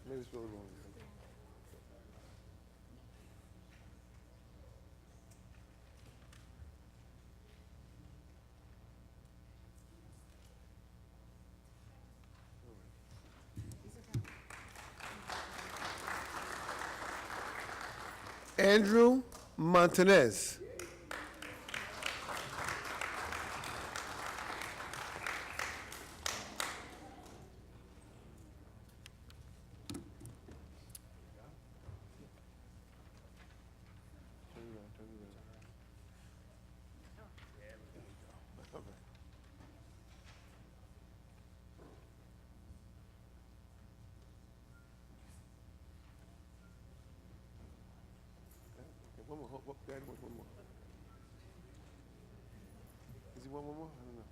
Maybe spell it wrong. Andrew Montanez. One more. Dad wants one more. Is he want one more? I don't know.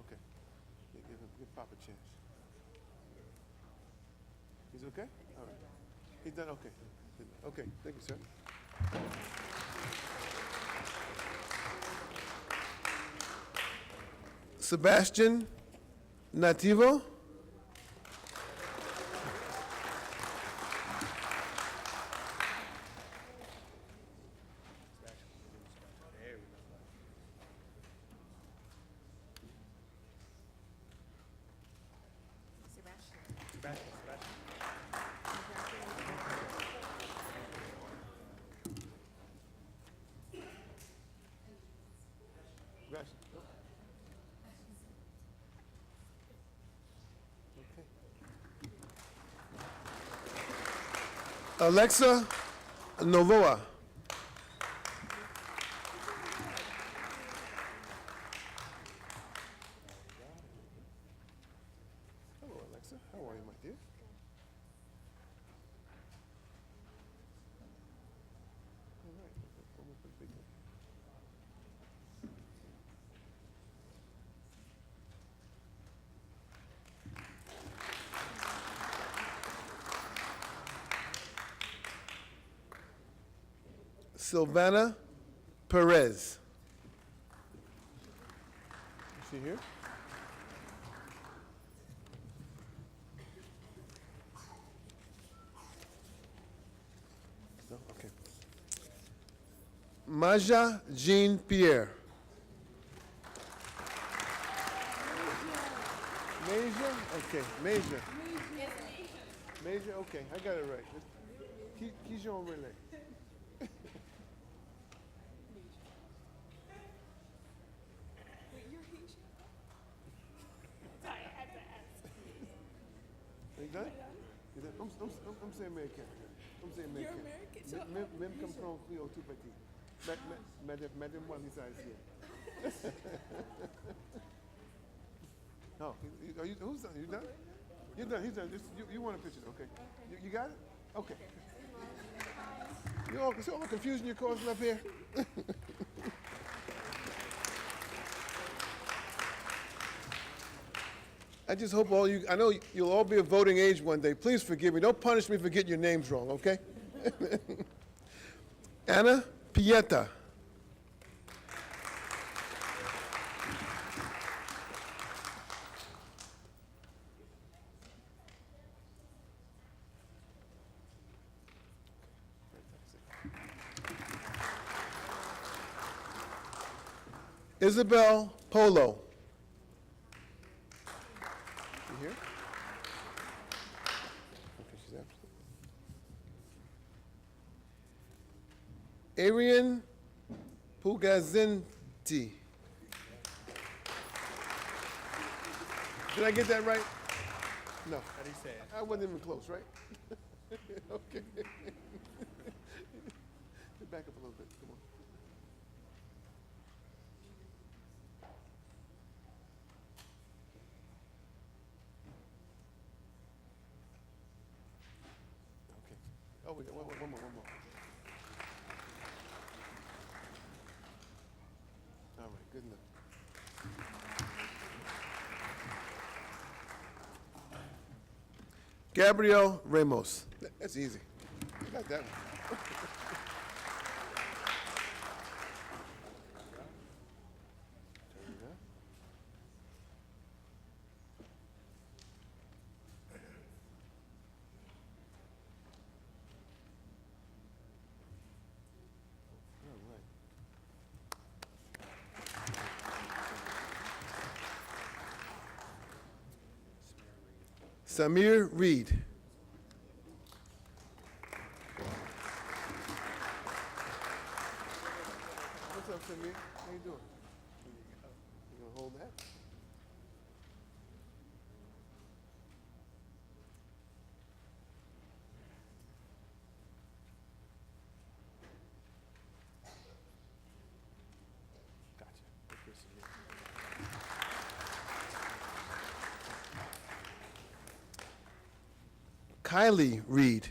Okay. Give Papa a chance. He's okay? All right. He's done okay. Okay, thank you, sir. Sebastian Nativo. Alexa Novoa. Hello, Alexa. How are you, my dear? All right. Almost a big one. Silvana Perez. Is she here? No? Okay. Maja Jean Pierre. Major? Okay, Major. Major, okay, I got it right. Keep your own relay. You done? You done? I'm saying American. I'm saying American. You're American. Même comprend Creole tout petit. Mademoiselle Lisa is here. Oh, who's done? You done? You're done. He's done. You want a picture? Okay. You got it? Okay. You all see all the confusion you're causing up here? I just hope all you, I know you'll all be of voting age one day. Please forgive me. Don't punish me for getting your names wrong, okay? Anna Pieta. Isabel Polo. You here? Okay, she's absent. Arian Pugazinti. Did I get that right? No. How do you say it? I wasn't even close, right? Okay. Back up a little bit. Come on. Oh, we got one more. All right, good enough. Gabriel Ramos. That's easy. I got that one. Samir Reed. What's up, Samir? How you doing? You gonna hold that? Gotcha. Okay, Samir. Kylie Reed.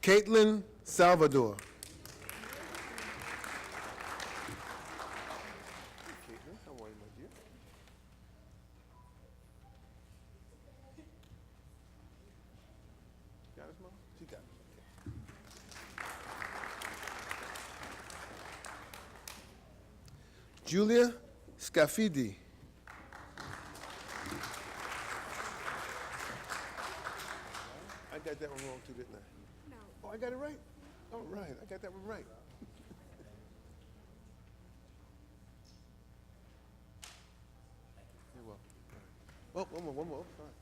Caitlin Salvador. Caitlin, how are you, my dear? Got it, Mom? She got it. Okay. Julia Scafidi. I got that one wrong too, didn't I? No. Oh, I got it right? All right, I got that one right. You're welcome. Oh, one more. All right.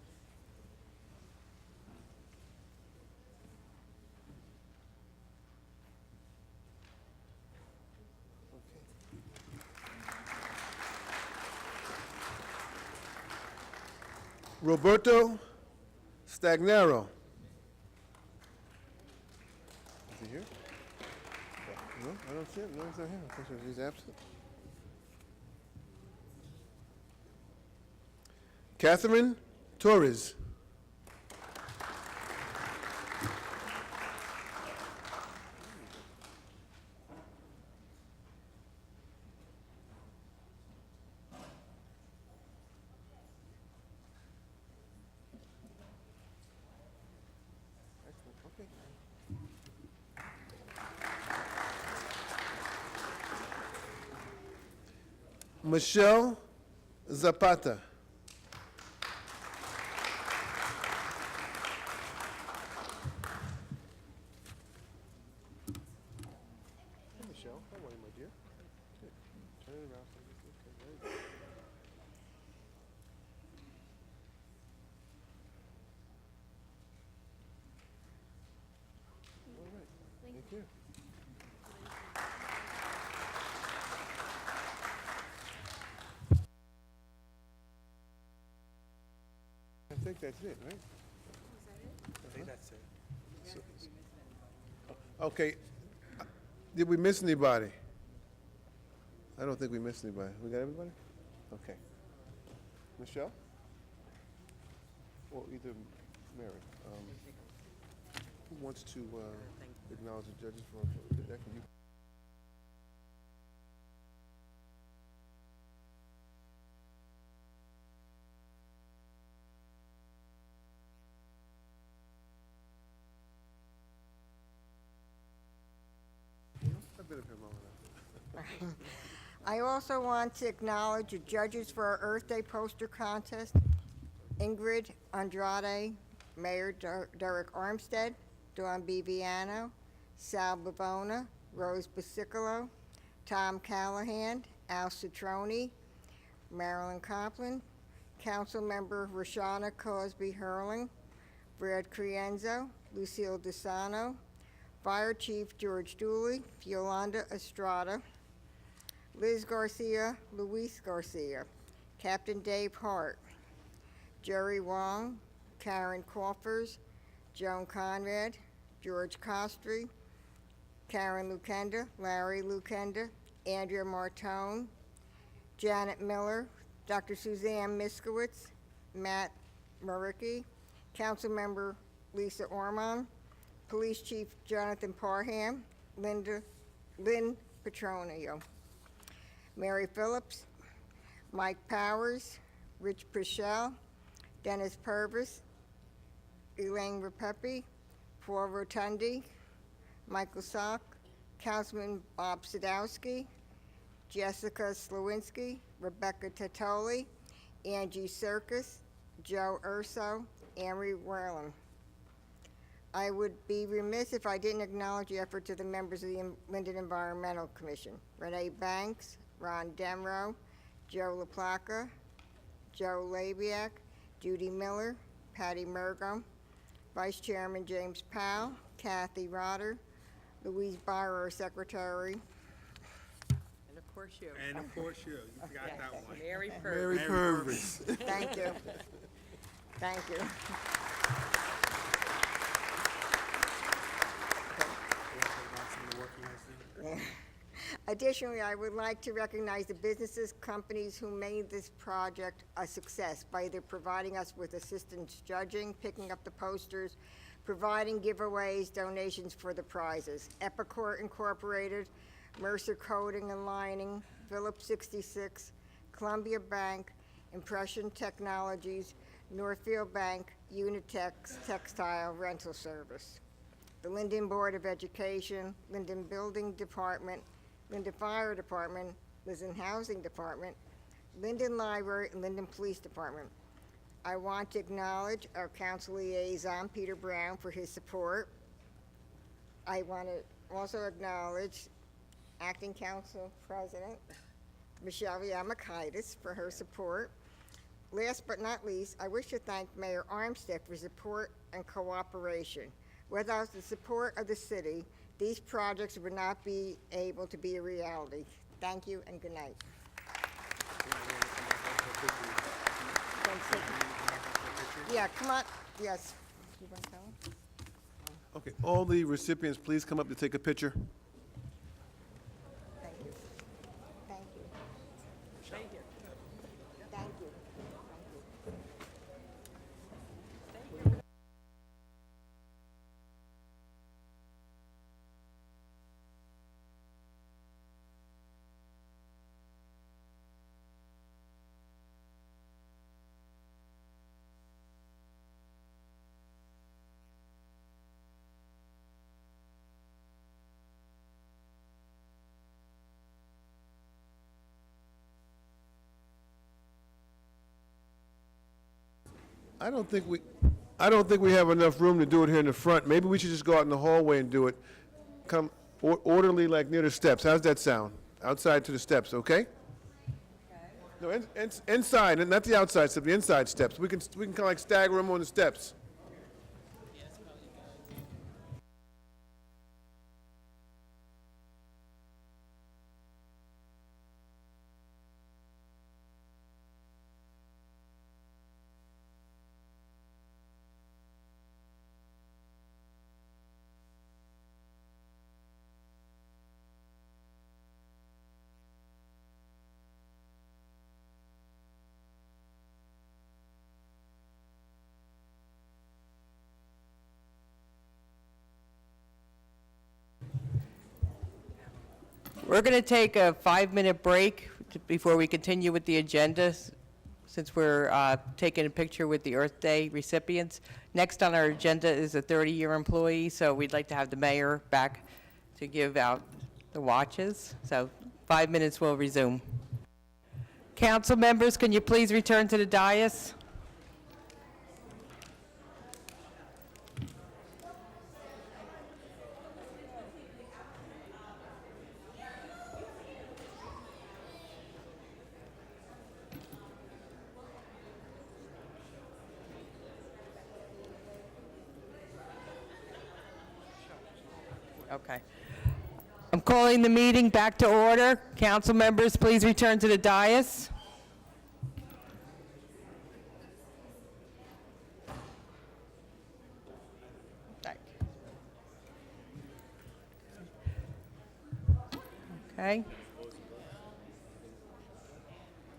Roberto Stagnaro. Is he here? No, I don't see him. No, he's not here. Okay, so he's absent. Catherine Torres. Okay. Michelle Zapata. Hey, Michelle, how are you, my dear? Good. Turn it around so you can very good. All right. Thank you. I think that's it, right? I think that's it. Okay. Did we miss anybody? I don't think we missed anybody. We got everybody? Okay. Michelle? Or either Mary. Who wants to acknowledge the judges for that? Can you? I've been up here long enough. I also want to acknowledge the judges for our Earth Day poster contest. Ingrid Andrade, Mayor Derek Armstead, Dawn Biviano, Sal Bavona, Rose Basicolo, Tom Callahan, Al Citroni, Marilyn Coplin, Councilmember Rashana Cosby Hurling, Brad Creanzo, Lucille DeSano, Fire Chief George Dooley, Yolanda Estrada, Liz Garcia, Luis Garcia, Captain Dave Hart, Jerry Wong, Karen Coffers, Joan Conrad, George Costry, Karen Lukenda, Larry Lukenda, Andrea Martone, Janet Miller, Dr. Suzanne Miskowitz, Matt Maricki, Councilmember Lisa Ormond, Police Chief Jonathan Parham, Lynn Petronio, Mary Phillips, Mike Powers, Rich Pichelle, Dennis Purvis, Elaine Rapepi, Paul Rotundi, Michael Sock, Councilman Bob Sadowski, Jessica Slawinski, Rebecca Tatoli, Angie Serkis, Joe Urso, Amory Whalen. I would be remiss if I didn't acknowledge the efforts of the members of the Linden Environmental Commission. Renee Banks, Ron Demrow, Joe LaPlaca, Joe Labiak, Judy Miller, Patty Mergum, Vice Chairman James Powell, Kathy Rotter, Louise Byer, our Secretary. And of course you. And of course you forgot that one. Mary Mary Purvis. Purvis. Thank you. Thank you. Additionally, I would like to recognize the businesses, companies who made this project a success by either providing us with assistance judging, picking up the posters, providing giveaways, donations for the prizes. Epicor Incorporated, Mercer Coating and Lining, Phillips 66, Columbia Bank, Impression Technologies, Northfield Bank, Unitex Textile Rental Service. The Linden Board of Education, Linden Building Department, Linden Fire Department, Linden Housing Department, Linden Library, and Linden Police Department. I want to acknowledge our council liaison, Peter Brown, for his support. I want to also acknowledge Acting Council President Michelle Yamakaitis for her support. Last but not least, I wish to thank Mayor Armstead for support and cooperation. Without the support of the city, these projects would not be able to be a reality. Thank you and good night. Yeah, come on. Yes. You want to tell him? Okay, all the recipients, please come up to take a picture. Thank you. Thank you. Stay here. Thank you. I don't think we have enough room to do it here in the front. Maybe we should just go out in the hallway and do it. Come orderly, like near the steps. How's that sound? Outside to the steps, okay? No, inside, and not the outside steps, the inside steps. We can kind of like stagger them on the steps. We're going to take a 5-minute break before we continue with the agenda, since we're taking a picture with the Earth Day recipients. Next on our agenda is a 30-year employee, so we'd like to have the mayor back to give out the watches. So 5 minutes, we'll resume. Council members, can you please return to the dais? Okay. I'm calling the meeting back to order. Council members, please return to the dais. Okay.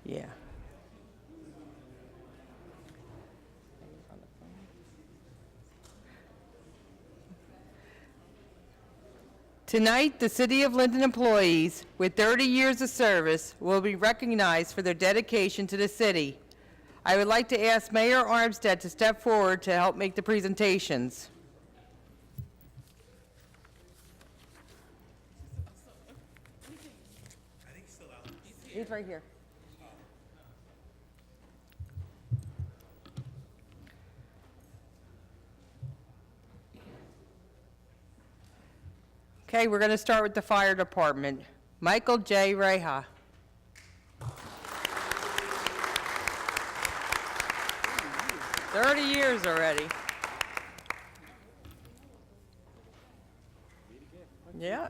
Yeah. Tonight, the City of Linden employees with 30 years of service will be recognized for their dedication to the city. I would like to ask Mayor Armstead to step forward to help make the presentations. He's right here. Okay, we're going to start with the fire department. Michael J. Reha. "30 years already." Yeah.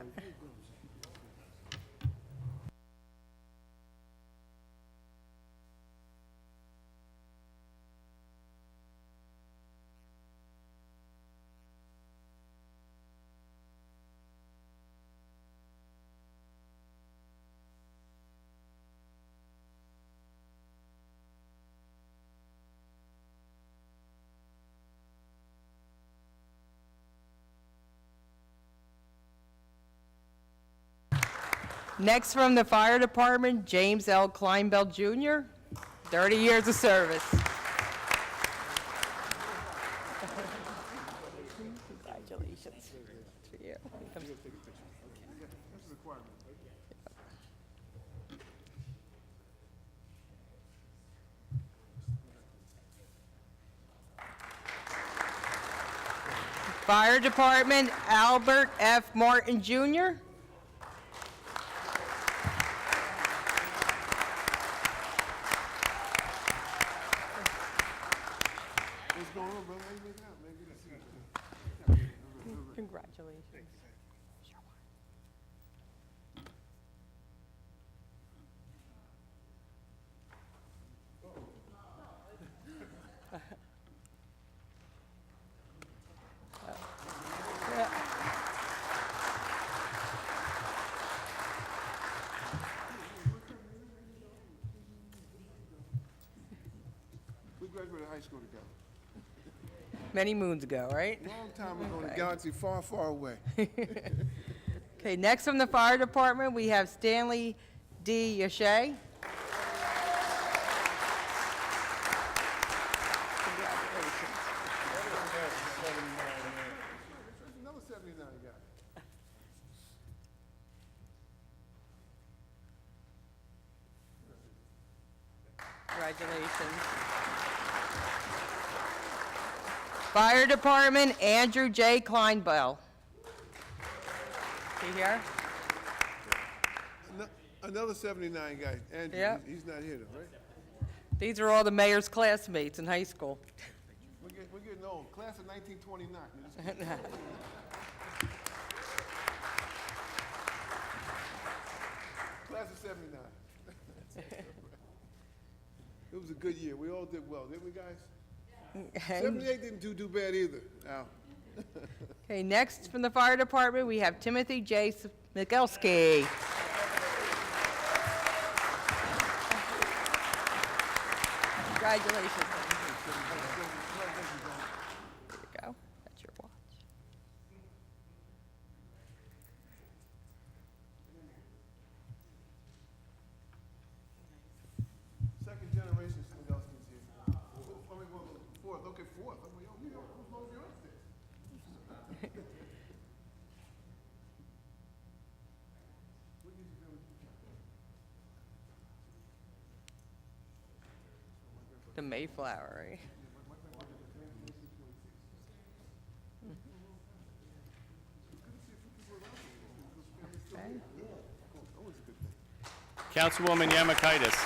Next from the fire department, James L. Kleinbell Jr., 30 years of service. Congratulations. For you. Fire department, Albert F. Martin Jr. graduated high school together. Many moons ago, right? Long time ago in a galaxy far, far away. Okay, next from the fire department, we have Stanley D. Yashay. Another 79 guy. Congratulations. Fire department, Andrew J. Kleinbell. You here? Another 79 guy. Andrew, Yep. he's not here though, right? These are all the mayor's classmates in high school. We're getting old. Class of 1929. Class of 79. It was a good year. We all did well, didn't we, guys? 78 didn't do bad either. Al. Okay, next from the fire department, we have Timothy J. Mikelski. Congratulations. There you go. That's your watch. Second generation Smigelski's here. Fourth. Okay, fourth. Who's knows your upstairs? The Mayflower, right? Okay. Councilwoman Yamakaitis.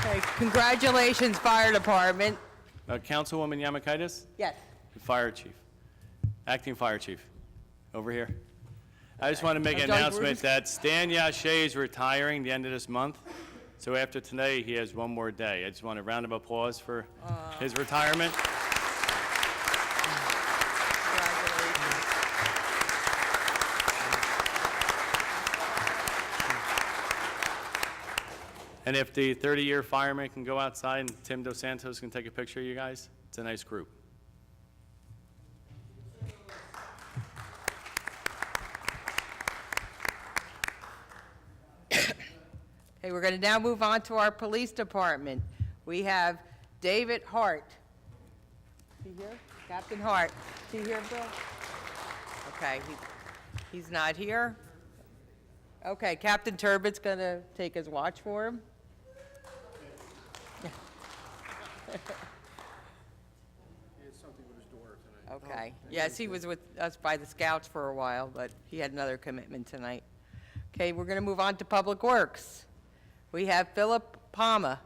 Okay, congratulations, fire department. Councilwoman Yamakaitis, Yes. the fire chief, acting fire chief, over here. I just want to make an Doug announcement Bruce. that Stan Yashay is retiring the end of this month. So after today, he has one more day. I just want a round of applause for his retirement. And if the 30-year fireman can go outside and Tim Dos Santos can take a picture of you guys, it's a nice group. Okay, we're going to now move on to our police department. We have David Hart. Is he here? Captain Hart. Is he here, Bill? Okay, he's not here. Okay, Captain Turbitt's going to take his watch for him. Okay, yes, he was with us by the Scouts for a while, but he had another commitment tonight. Okay, we're going to move on to Public Works. We have Philip Palma.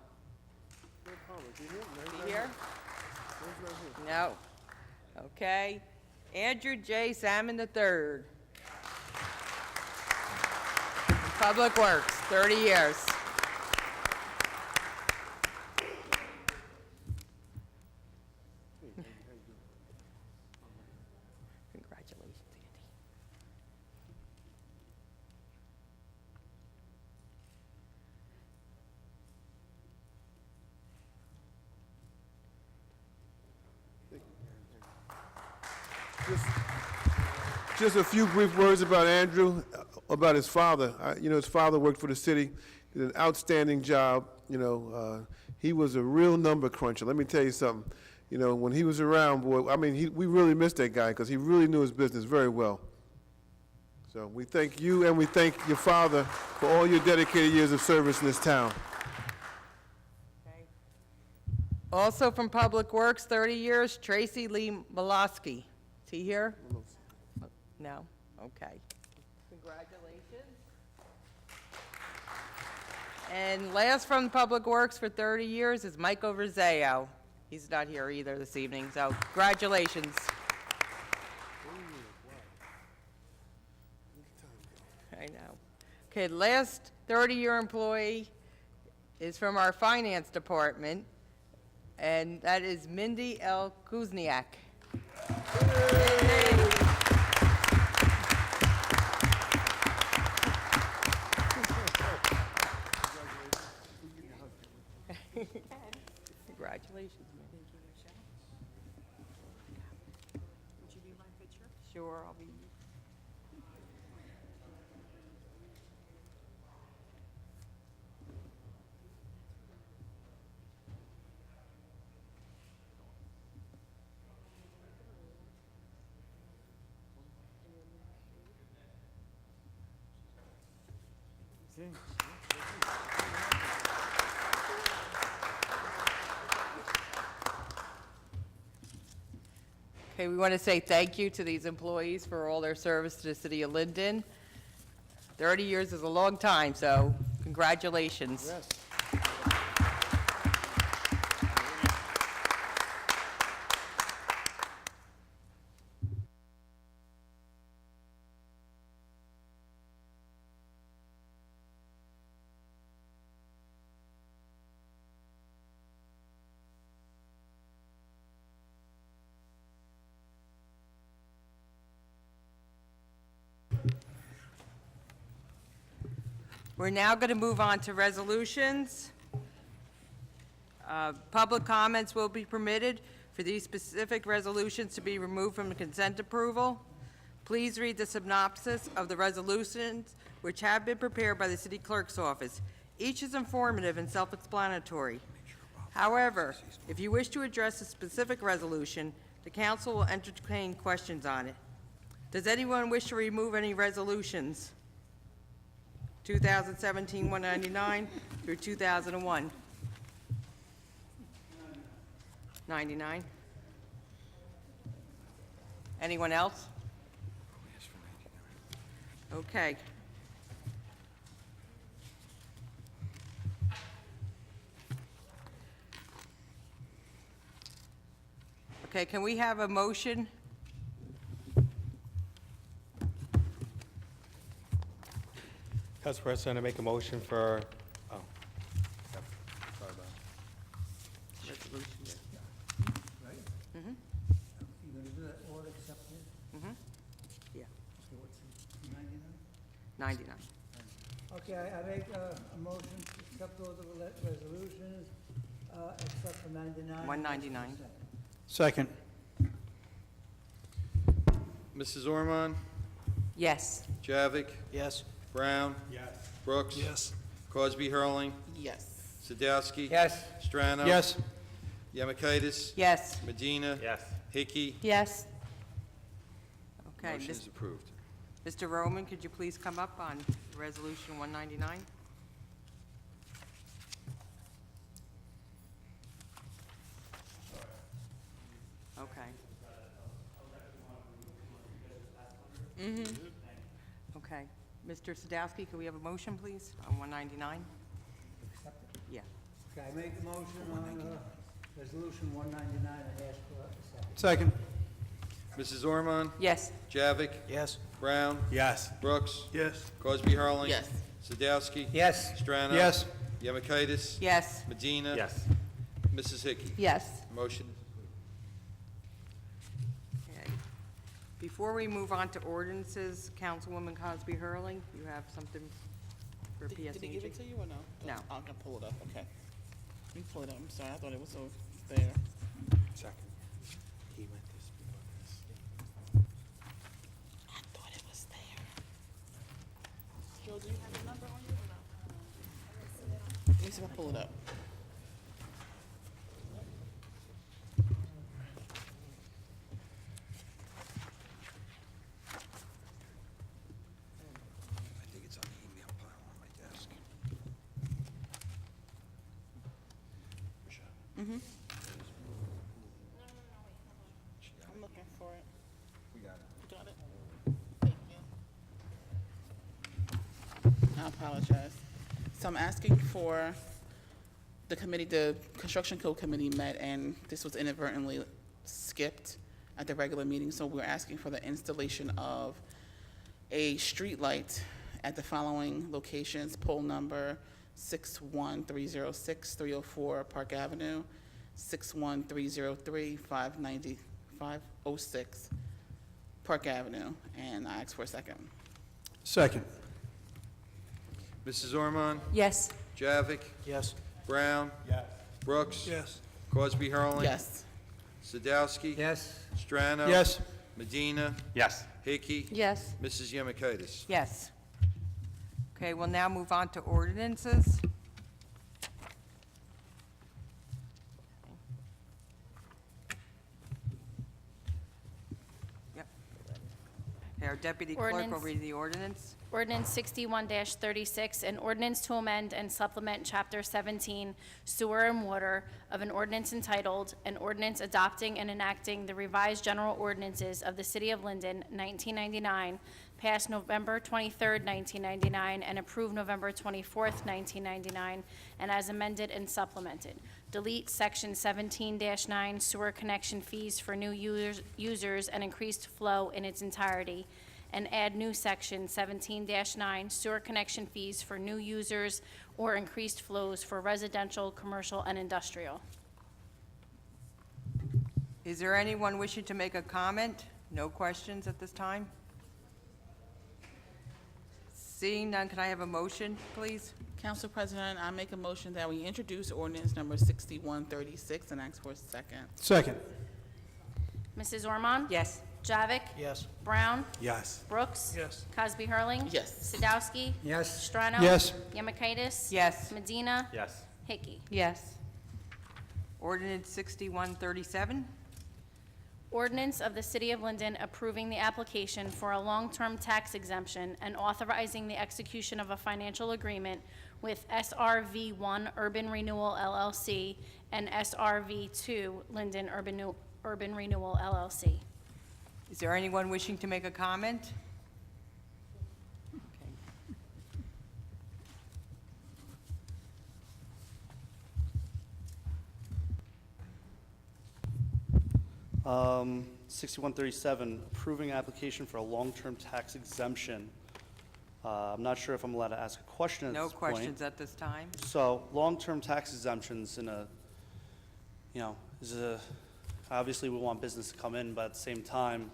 Is he here? No. Okay. Andrew J. Salmon III. Public Works, 30 years. Congratulations, Andy. Just a few brief words about Andrew, about his father. His father worked for the city, did an outstanding job. He was a real number cruncher. Let me tell you something. When he was around, boy, we really missed that guy because he really knew his business very well. So we thank you and we thank your father for all your dedicated years of service in this town. Also from Public Works, 30 years, Tracy Lee Molosky. Is he here? No? Okay. Congratulations. And last from Public Works for 30 years is Michael Rizzo. He's not here either this evening, so congratulations. I know. Okay, last 30-year employee is from our finance department, and that is Mindy L. Kuzniak. Congratulations, man. Would you be my picture? Sure, I'll be. Okay, we want to say thank you to these employees for all their service to the city of Linden. 30 years is a long time, so congratulations. We're now going to move on to resolutions. Public comments will be permitted for these specific resolutions to be removed from the consent approval. Please read the synopsis of the resolutions which have been prepared by the city clerk's office. Each is informative and self-explanatory. However, if you wish to address a specific resolution, the council will entertain questions on it. Does anyone wish to remove any resolutions? 2017-199 through 2001. 99. Anyone else? Okay. Okay, can we have a motion? Council President, I make a motion for, oh, yep, sorry about it. Resolution. Right? Mm-hmm. You're gonna do that all accepted? Mm-hmm. Yeah, Okay, what's it, 99? 99. Okay, I make a motion to accept all the resolutions, except for 99. 199. Second. Mrs. Ormond? Yes. Javik? Yes. Brown? Yes. Brooks? Yes. Crosby Hurling? Yes. Sadowski? Yes. Strano? Yes. Yemakaitis? Yes. Medina? Yes. Hickey? Yes. Okay, Motion is approved. Mr. Roman, could you please come up on Resolution 199? Okay. Okay. Mr. Sadowski, could we have a motion, please, on 199? Accept it. Yeah. Okay, I make the motion on resolution 199, I ask for a second. Second. Mrs. Ormond? Yes. Javik? Yes. Brown? Yes. Brooks? Yes. Crosby Hurling? Yes. Sadowski? Yes. Strano? Yes. Yemakaitis? Yes. Medina? Yes. Mrs. Hickey? Yes. Motion Okay. Before we move on to ordinances, Councilwoman Cosby Hurling, you have something for PSAG? Did he give it to you or no? No. I'm gonna pull it up, okay. Let me pull it up, I'm sorry, I thought it was over there. Second. He went this before this. I thought it was there. Joe, do you have the number on you or no? Let me see if I pull it up. I think it's on the email pile on my desk. I'm looking for it. We got it. You got it? Thank you. I apologize. So I'm asking for the committee, the Construction Code Committee met, and this was inadvertently skipped at the regular meeting, so we're asking for the installation of a street light at the following locations: pole number 61306 304 Park Avenue, 61303 506 Park Avenue, and I ask for a second. Second. Mrs. Ormond? Yes. Javik? Yes. Brown? Yes. Brooks? Yes. Cosby Hurling. Yes. Sadowski. Yes. Strano. Yes. Medina. Yes. Hickey. Yes. Mrs. Yemakaitis. Yes. Okay, we'll now move on to ordinances. Yep. Okay, our deputy clerk will Ordinance. read the ordinance. Ordinance 61-36, an ordinance to amend and supplement Chapter 17 Sewer and Water of an ordinance entitled, an ordinance adopting and enacting the revised general ordinances of the City of Linden, 1999, passed November 23rd, 1999, and approved November 24th, 1999, and as amended and supplemented. Delete Section 17-9 sewer connection fees for new users and increased flow in its entirety, and add new Section 17-9 sewer connection fees for new users or increased flows for residential, commercial, and industrial. Is there anyone wishing to make a comment? No questions at this time? Seeing none, can I have a motion, please? Council President, I make a motion that we introduce ordinance number 6136 and ask for a second. Second. Mrs. Ormond? Yes. Javik? Yes. Brown? Yes. Brooks? Yes. Cosby Hurling? Yes. Sadowski? Yes. Strano? Yes. Yemakaitis? Yes. Medina? Yes. Hickey? Yes. Ordinance 6137. Ordinance of the City of Linden approving the application for a long-term tax exemption and authorizing the execution of a financial agreement with SRV1 Urban Renewal LLC and SRV2 Linden Urban Renewal LLC. Is there anyone wishing to make a comment? Okay. 6137, approving application for a long-term tax exemption. I'm not sure if I'm allowed to ask a question at No this point. questions at this time? So, long-term tax exemptions obviously we want business to come in, but at the same time,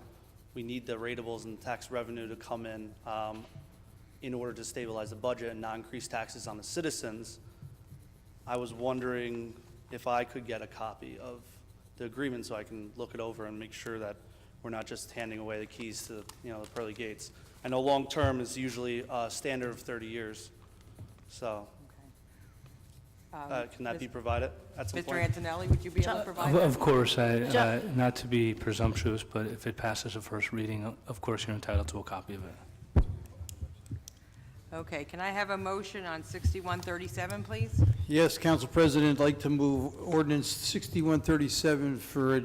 we need the ratables and tax revenue to come in order to stabilize the budget and not increase taxes on the citizens. I was wondering if I could get a copy of the agreement so I can look it over and make sure that we're not just handing away the keys to, the pearly gates. I know long-term is usually a standard of 30 years, so can that be provided at some Mr. point? Antonelli, would you be able to provide that? Of course, not to be presumptuous, but if it passes a first reading, of course, you're entitled to a copy of it. Okay, can I have a motion on 6137, please? Yes, Council President, I'd like to move ordinance 6137 for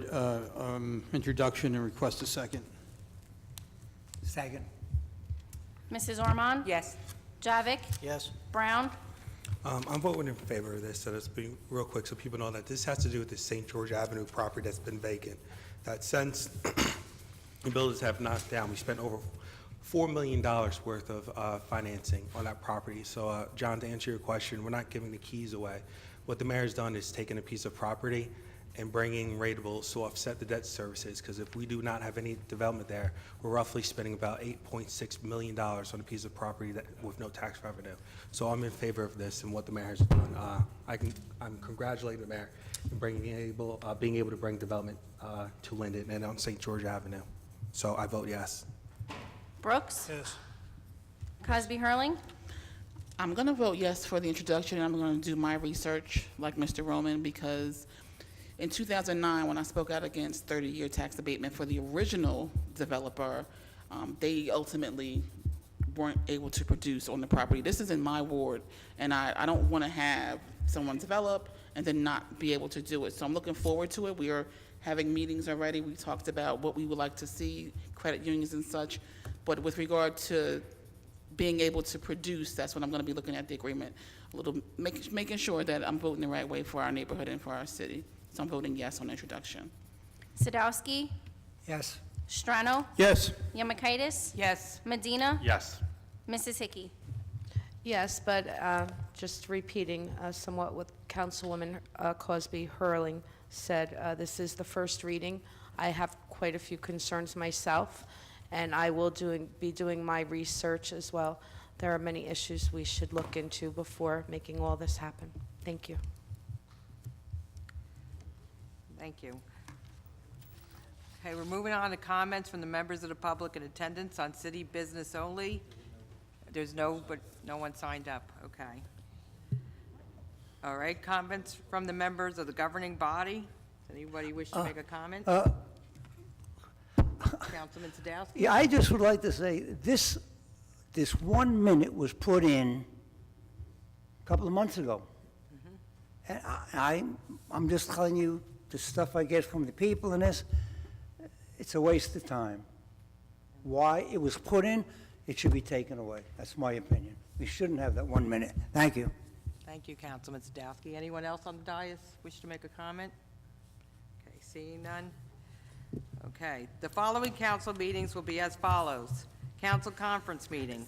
introduction and request a second. Second. Mrs. Ormond? Yes. Javik? Yes. Brown? I'm voting in favor of this, so let's be real quick so people know that this has to do with the St. George Avenue property that's been vacant. That since the builders have knocked down, we spent over $4 million worth of financing on that property. So, John, to answer your question, we're not giving the keys away. What the mayor's done is taken a piece of property and bringing ratables to offset the debt services, because if we do not have any development there, we're roughly spending about $8.6 million on a piece of property with no tax revenue. So I'm in favor of this and what the mayor has done. I'm congratulating the mayor in being able to bring development to Linden and on St. George Avenue. So I vote yes. Brooks? Yes. Cosby Hurling? I'm going to vote yes for the introduction, and I'm going to do my research like Mr. Roman, because in 2009, when I spoke out against 30-year tax abatement for the original developer, they ultimately weren't able to produce on the property. This is in my ward, and I don't want to have someone develop and then not be able to do it. So I'm looking forward to it. We are having meetings already. We talked about what we would like to see, credit unions and such. But with regard to being able to produce, that's what I'm going to be looking at the agreement, making sure that I'm voting the right way for our neighborhood and for our city. So I'm voting yes on introduction. Sadowski? Yes. Strano? Yes. Yemakaitis? Yes. Medina? Yes. Mrs. Hickey? Yes, but just repeating somewhat what Councilwoman Cosby Hurling said, this is the first reading. I have quite a few concerns myself, and I will be doing my research as well. There are many issues we should look into before making all this happen. Thank you. Thank you. Okay, we're moving on to comments from the members of the public in attendance on city business only. There's no one signed up, okay. All right, comments from the members of the governing body? Does anybody wish to make a comment? Councilman Sadowski? Yeah, I just would like to say, this 1 minute was put in a couple of months ago. And I'm just telling you, the stuff I get from the people in this, it's a waste of time. Why it was put in, it should be taken away. That's my opinion. We shouldn't have that 1 minute. Thank you. Thank you, Councilman Sadowski. Anyone else on the dais wish to make a comment? Okay, seeing none. Okay, the following council meetings will be as follows. Council conference meeting.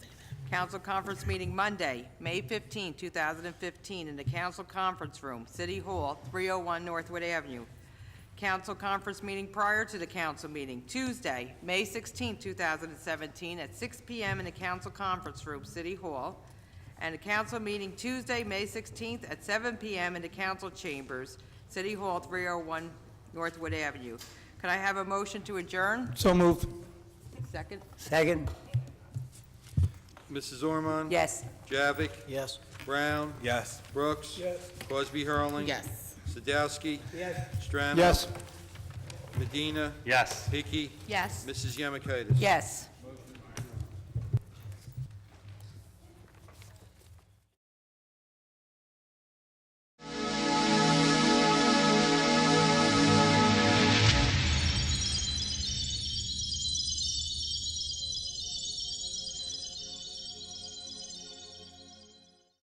Council conference meeting Monday, May 15, 2015, in the council conference room, City Hall, 301 Northwood Avenue. Council conference meeting prior to the council meeting, Tuesday, May 16, 2017, at 6 p.m. in the council conference room, City Hall. And a council meeting Tuesday, May 16th, at 7 p.m. in the council chambers, City Hall, 301 Northwood Avenue. Could I have a motion to adjourn? So moved. Second? Second. Mrs. Ormond? Yes. Javik? Yes. Brown? Yes. Brooks? Yes. Crosby Hurling? Yes. Sadowski? Yes. Strano? Yes. Medina? Yes. Hickey? Yes. Mrs. Yemakaitis? Yes.